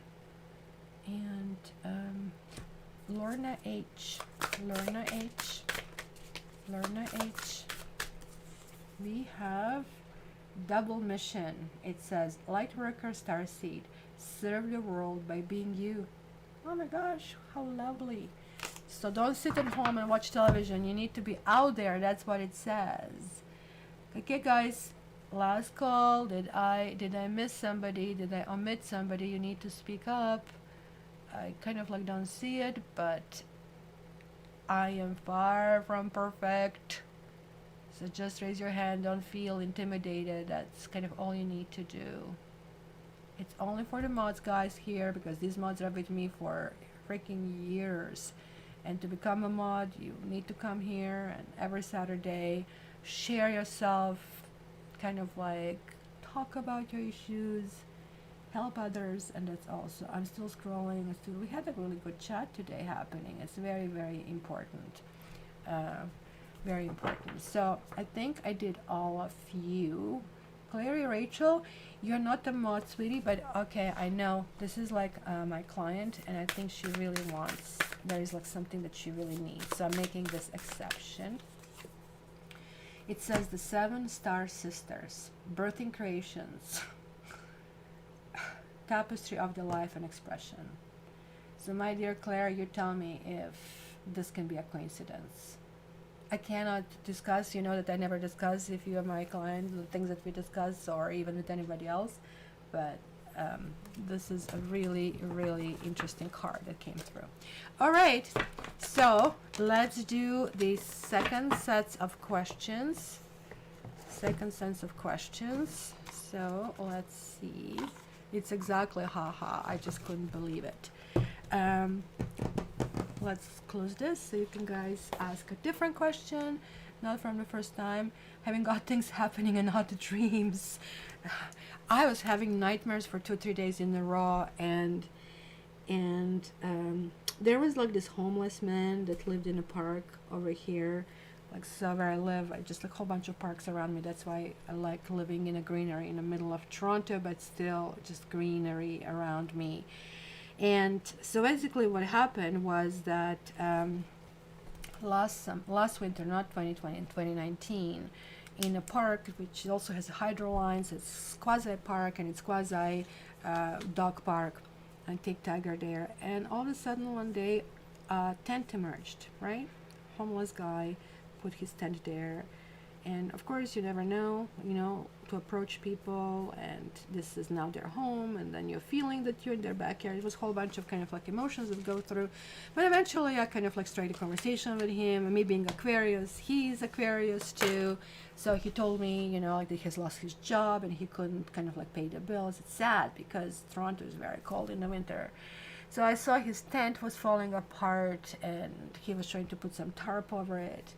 Speaker 1: And Lorna H. We have double mission. It says light worker starseed, serve the world by being you. Oh my gosh, how lovely. So don't sit at home and watch television. You need to be out there. That's what it says. Okay, guys, last call. Did I miss somebody? Did I omit somebody? You need to speak up. I kind of like don't see it, but I am far from perfect. So just raise your hand. Don't feel intimidated. That's kind of all you need to do. It's only for the mods, guys, here, because these mods are with me for freaking years. And to become a mod, you need to come here and every Saturday share yourself, kind of like talk about your issues, help others, and that's also. I'm still scrolling. We had a really good chat today happening. It's very, very important. Very important. So I think I did all of you. Clary Rachel, you're not a mod, sweetie, but okay, I know this is like my client, and I think she really wants, there is like something that she really needs, so I'm making this exception. It says the 7 star sisters, birthing creations, tapestry of the life and expression. So my dear Claire, you tell me if this can be a coincidence. I cannot discuss, you know that I never discuss if you are my client, the things that we discuss, or even with anybody else, but this is a really, really interesting card that came through. All right, so let's do the second set of questions. So let's see. It's exactly haha. I just couldn't believe it. Let's close this so you can guys ask a different question, not from the first time. Having got things happening and not dreams. I was having nightmares for 2-3 days in a row, and there was like this homeless man that lived in a park over here, like so where I live. I just like a whole bunch of parks around me. That's why I like living in a greenery in the middle of Toronto, but still just greenery around me. And so basically what happened was that last winter, not 2020, in 2019, in a park which also has hydro lines, it's quasi park and it's quasi dog park, and take tiger there, and all of a sudden one day a tent emerged, right? Homeless guy put his tent there, and of course you never know, to approach people, and this is now their home, and then you're feeling that you're in their backyard. It was a whole bunch of kind of like emotions that go through, but eventually I kind of like started a conversation with him, and me being Aquarius, he's Aquarius too, so he told me, like that he's lost his job and he couldn't kind of like pay the bills. It's sad because Toronto is very cold in the winter. So I saw his tent was falling apart and he was trying to put some tarp over it.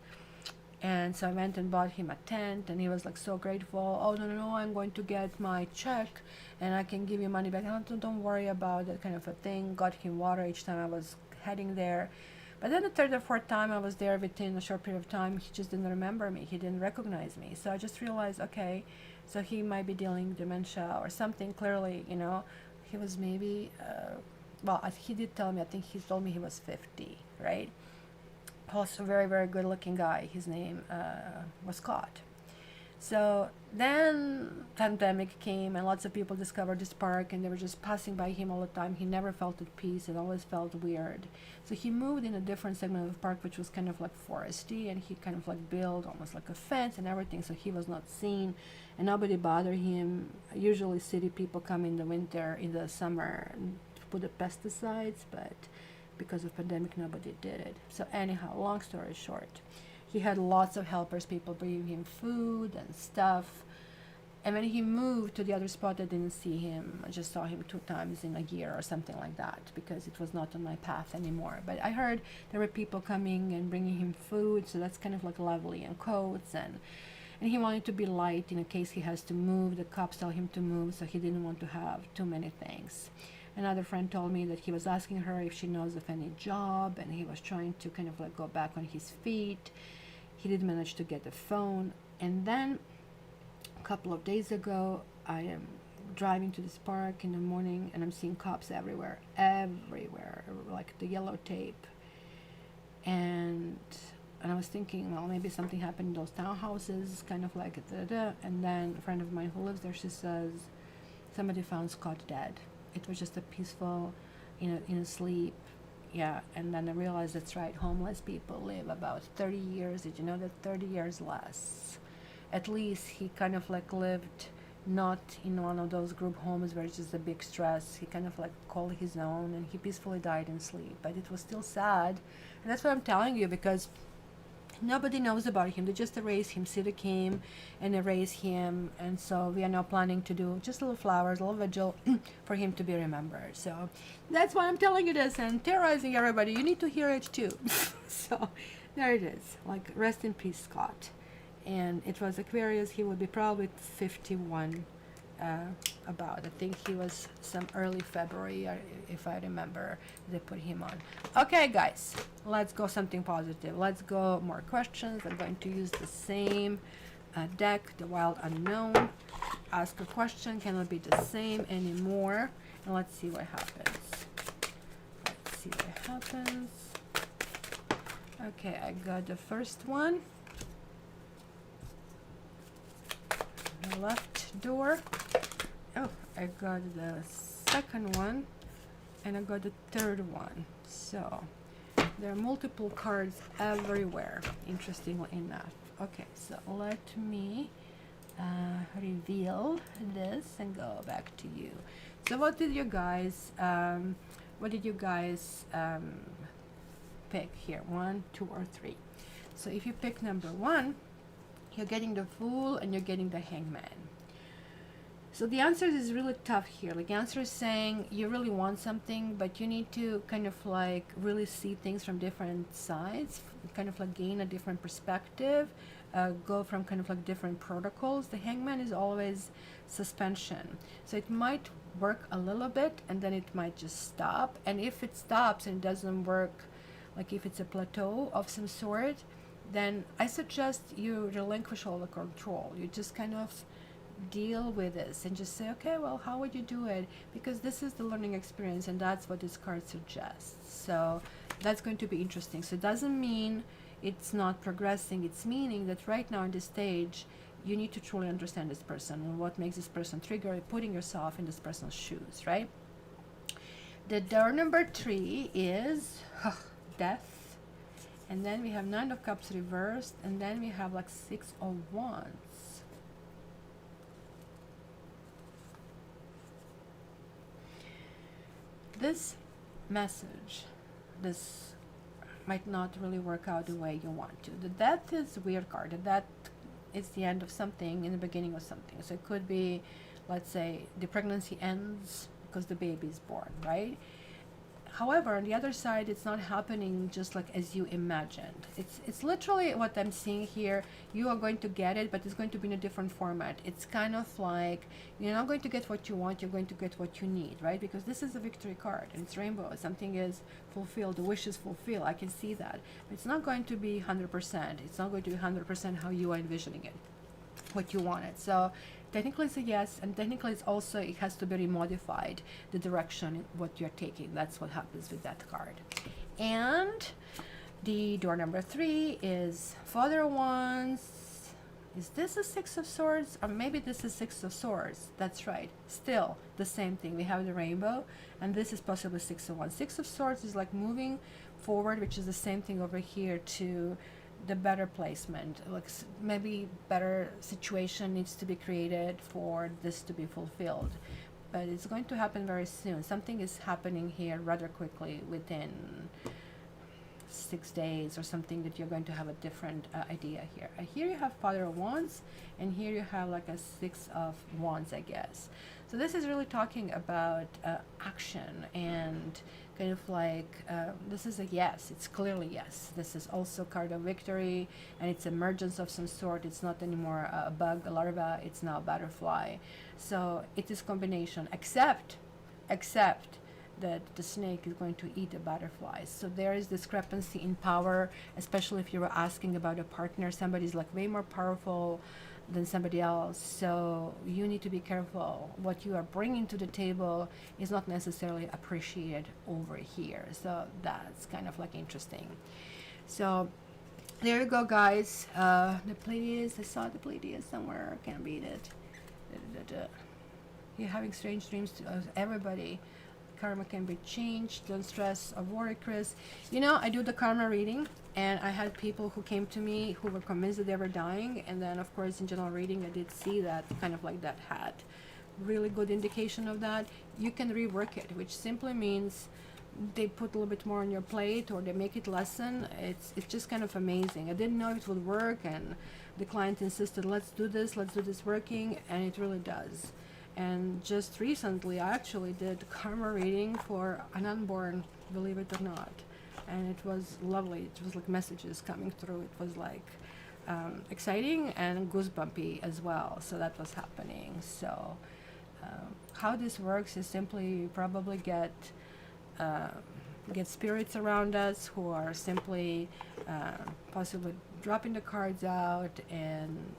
Speaker 1: And so I went and bought him a tent, and he was like so grateful. Oh, no, I'm going to get my check and I can give you money back. Don't worry about that kind of a thing. Got him water each time I was heading there. But then the third or fourth time I was there, within a short period of time, he just didn't remember me. He didn't recognize me. So I just realized, okay, So he might be dealing dementia or something. Clearly, you know, he was maybe, well, he did tell me, I think he told me he was 50, right? Also very, very good looking guy. His name was Scott. So then pandemic came and lots of people discovered this park and they were just passing by him all the time. He never felt at peace and always felt weird. So he moved in a different segment of the park, which was kind of like foresty, and he kind of like built almost like a fence and everything, so he was not seen and nobody bothered him. Usually city people come in the winter, in the summer, and put the pesticides, but because of pandemic nobody did it. So anyhow, long story short, he had lots of helpers, people bringing him food and stuff. And when he moved to the other spot, I didn't see him. I just saw him 2 times in a year or something like that, because it was not on my path anymore. But I heard there were people coming and bringing him food, so that's kind of like lovely, and coats, and he wanted to be light in case he has to move. The cops tell him to move, so he didn't want to have too many things. Another friend told me that he was asking her if she knows of any job, and he was trying to kind of like go back on his feet. He did manage to get a phone. And then a couple of days ago, I am driving to this park in the morning and I'm seeing cops everywhere, like the yellow tape. And I was thinking, well, maybe something happened in those townhouses, kind of like da-da-da. And then a friend of mine who lives there, she says, somebody found Scott dead. It was just a peaceful, in a sleep. Yeah, and then I realized that's right, homeless people live about 30 years. Did you know that? 30 years less. At least he kind of like lived not in one of those group homes where it's just a big stress. He kind of like called his own and he peacefully died in sleep. But it was still sad. And that's what I'm telling you, because nobody knows about him. They just erased him. City came and erased him, and so we are now planning to do just little flowers, a little vigil for him to be remembered. So that's why I'm telling you this and terrorizing everybody. You need to hear it too. So there it is. Like, rest in peace, Scott. And it was Aquarius. He would be probably 51. About, I think he was some early February, if I remember, they put him on. Okay guys, let's go something positive. Let's go more questions. I'm going to use the same deck, the Wild Unknown. Ask a question, cannot be the same anymore, and let's see what happens. Let's see what happens. Okay, I got the first one, the left door. Oh, I got the second one, and I got the third one. So there are multiple cards everywhere, interestingly enough. Okay, so let me reveal this and go back to you. So what did you guys pick here? 1, 2, or 3? So if you pick number 1, you're getting the Fool and you're getting the Hangman. So the answer is really tough here. Like, the answer is saying you really want something, but you need to kind of like really see things from different sides, kind of like gain a different perspective, go from kind of like different protocols. The Hangman is always suspension. So it might work a little bit and then it might just stop. And if it stops and it doesn't work, like if it's a plateau of some sort, then I suggest you relinquish all the control. You just kind of deal with this and just say, okay, well, how would you do it? Because this is the learning experience, and that's what this card suggests. So that's going to be interesting. So it doesn't mean it's not progressing. It's meaning that right now in this stage, you need to truly understand this person and what makes this person trigger, putting yourself in this person's shoes, right? The door number 3 is Death, and then we have 9 of Cups reversed, and then we have like 6 of Wands. This message, this might not really work out the way you want to. The Death is a weird card. The Death is the end of something and the beginning of something. So it could be, let's say, the pregnancy ends because the baby is born, right? However, on the other side, it's not happening just like as you imagined. It's literally what I'm seeing here. You are going to get it, but it's going to be in a different format. It's kind of like you're not going to get what you want, you're going to get what you need, right? Because this is a victory card, and it's rainbow. Something is fulfilled, the wish is fulfilled. I can see that. But it's not going to be 100%. It's not going to be 100% how you are envisioning it, what you wanted. So technically it's a yes, and technically it's also, it has to be remodified, the direction what you're taking. That's what happens with that card. And the door number 3 is Father of Wands. Is this a Six of Swords? Or maybe this is Six of Swords. That's right. Still the same thing. We have the rainbow, and this is possibly Six of Wands. Six of Swords is like moving forward, which is the same thing over here, to the better placement. Like maybe better situation needs to be created for this to be fulfilled. But it's going to happen very soon. Something is happening here rather quickly, within 6 days or something, that you're going to have a different idea here. Here you have Father of Wands, and here you have like a Six of Wands, I guess. So this is really talking about action, and kind of like this is a yes. It's clearly yes. This is also card of victory, and it's emergence of some sort. It's not anymore a bug, a larva. It's now a butterfly. So it is combination, except that the snake is going to eat the butterflies. So there is discrepancy in power, especially if you were asking about a partner. Somebody's like way more powerful than somebody else. So you need to be careful. What you are bringing to the table is not necessarily appreciated over here. So that's kind of like interesting. So there you go, guys. The Pleiades, I saw the Pleiades somewhere. I can't read it. You're having strange dreams to everybody. Karma can be changed. Don't stress or worry, Chris. You know, I do the karma reading, and I had people who came to me who were convinced that they were dying, and then of course in general reading I did see that kind of like that had really good indication of that. You can rework it, which simply means they put a little bit more on your plate, or they make it lessen. It's just kind of amazing. I didn't know it would work, and the client insisted, let's do this working, and it really does. And just recently, I actually did karma reading for an unborn, believe it or not. And it was lovely. It was like messages coming through. It was like exciting and goosebumpy as well. So that was happening. So how this works is simply you probably get spirits around us who are simply possibly dropping the cards out, and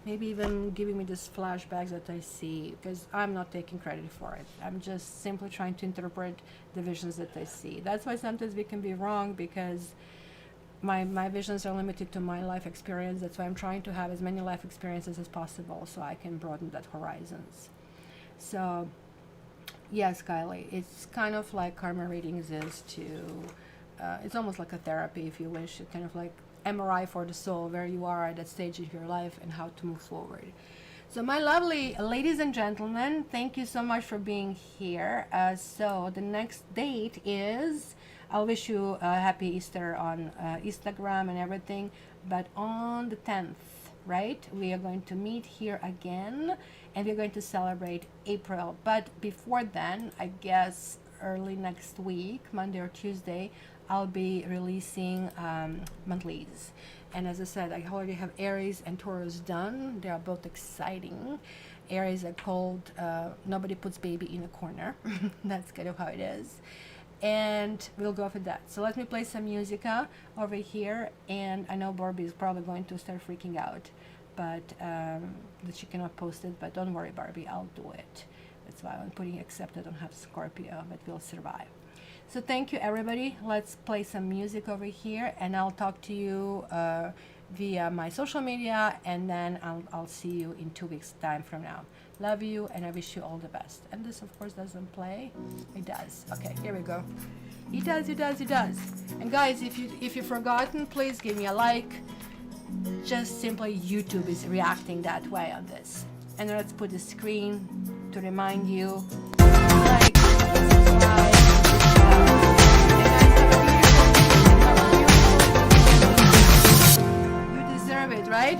Speaker 1: maybe even giving me these flashbacks that I see, because I'm not taking credit for it. I'm just simply trying to interpret the visions that I see. That's why sometimes we can be wrong, because my visions are limited to my life experience. That's why I'm trying to have as many life experiences as possible so I can broaden that horizons. So yes, Kylie, it's kind of like karma readings is to, it's almost like a therapy, if you wish. It's kind of like MRI for the soul, where you are at that stage of your life and how to move forward. So my lovely ladies and gentlemen, thank you so much for being here. So the next date is, I'll wish you a happy Easter on Instagram and everything, but on the 10th, right, we are going to meet here again, and we're going to celebrate April. But before then, I guess early next week, Monday or Tuesday, I'll be releasing monthlies. And as I said, I already have Aries and Taurus done. They are both exciting. Aries are called Nobody Puts Baby in a Corner. That's kind of how it is. And we'll go for that. So let me play some musica over here. And I know Barbie is probably going to start freaking out, but that she cannot post it. But don't worry, Barbie, I'll do it. That's why I'm putting accept. I don't have Scorpio, but we'll survive. So thank you, everybody. Let's play some music over here, and I'll talk to you via my social media, and then I'll see you in 2 weeks' time from now. Love you, and I wish you all the best. And this, of course, doesn't play. It does. Okay, here we go. It does, it does, it does. And guys, if you've forgotten, please give me a like. Just simply YouTube is reacting that way on this. And let's put the screen to remind you. Like, subscribe. You deserve it, right?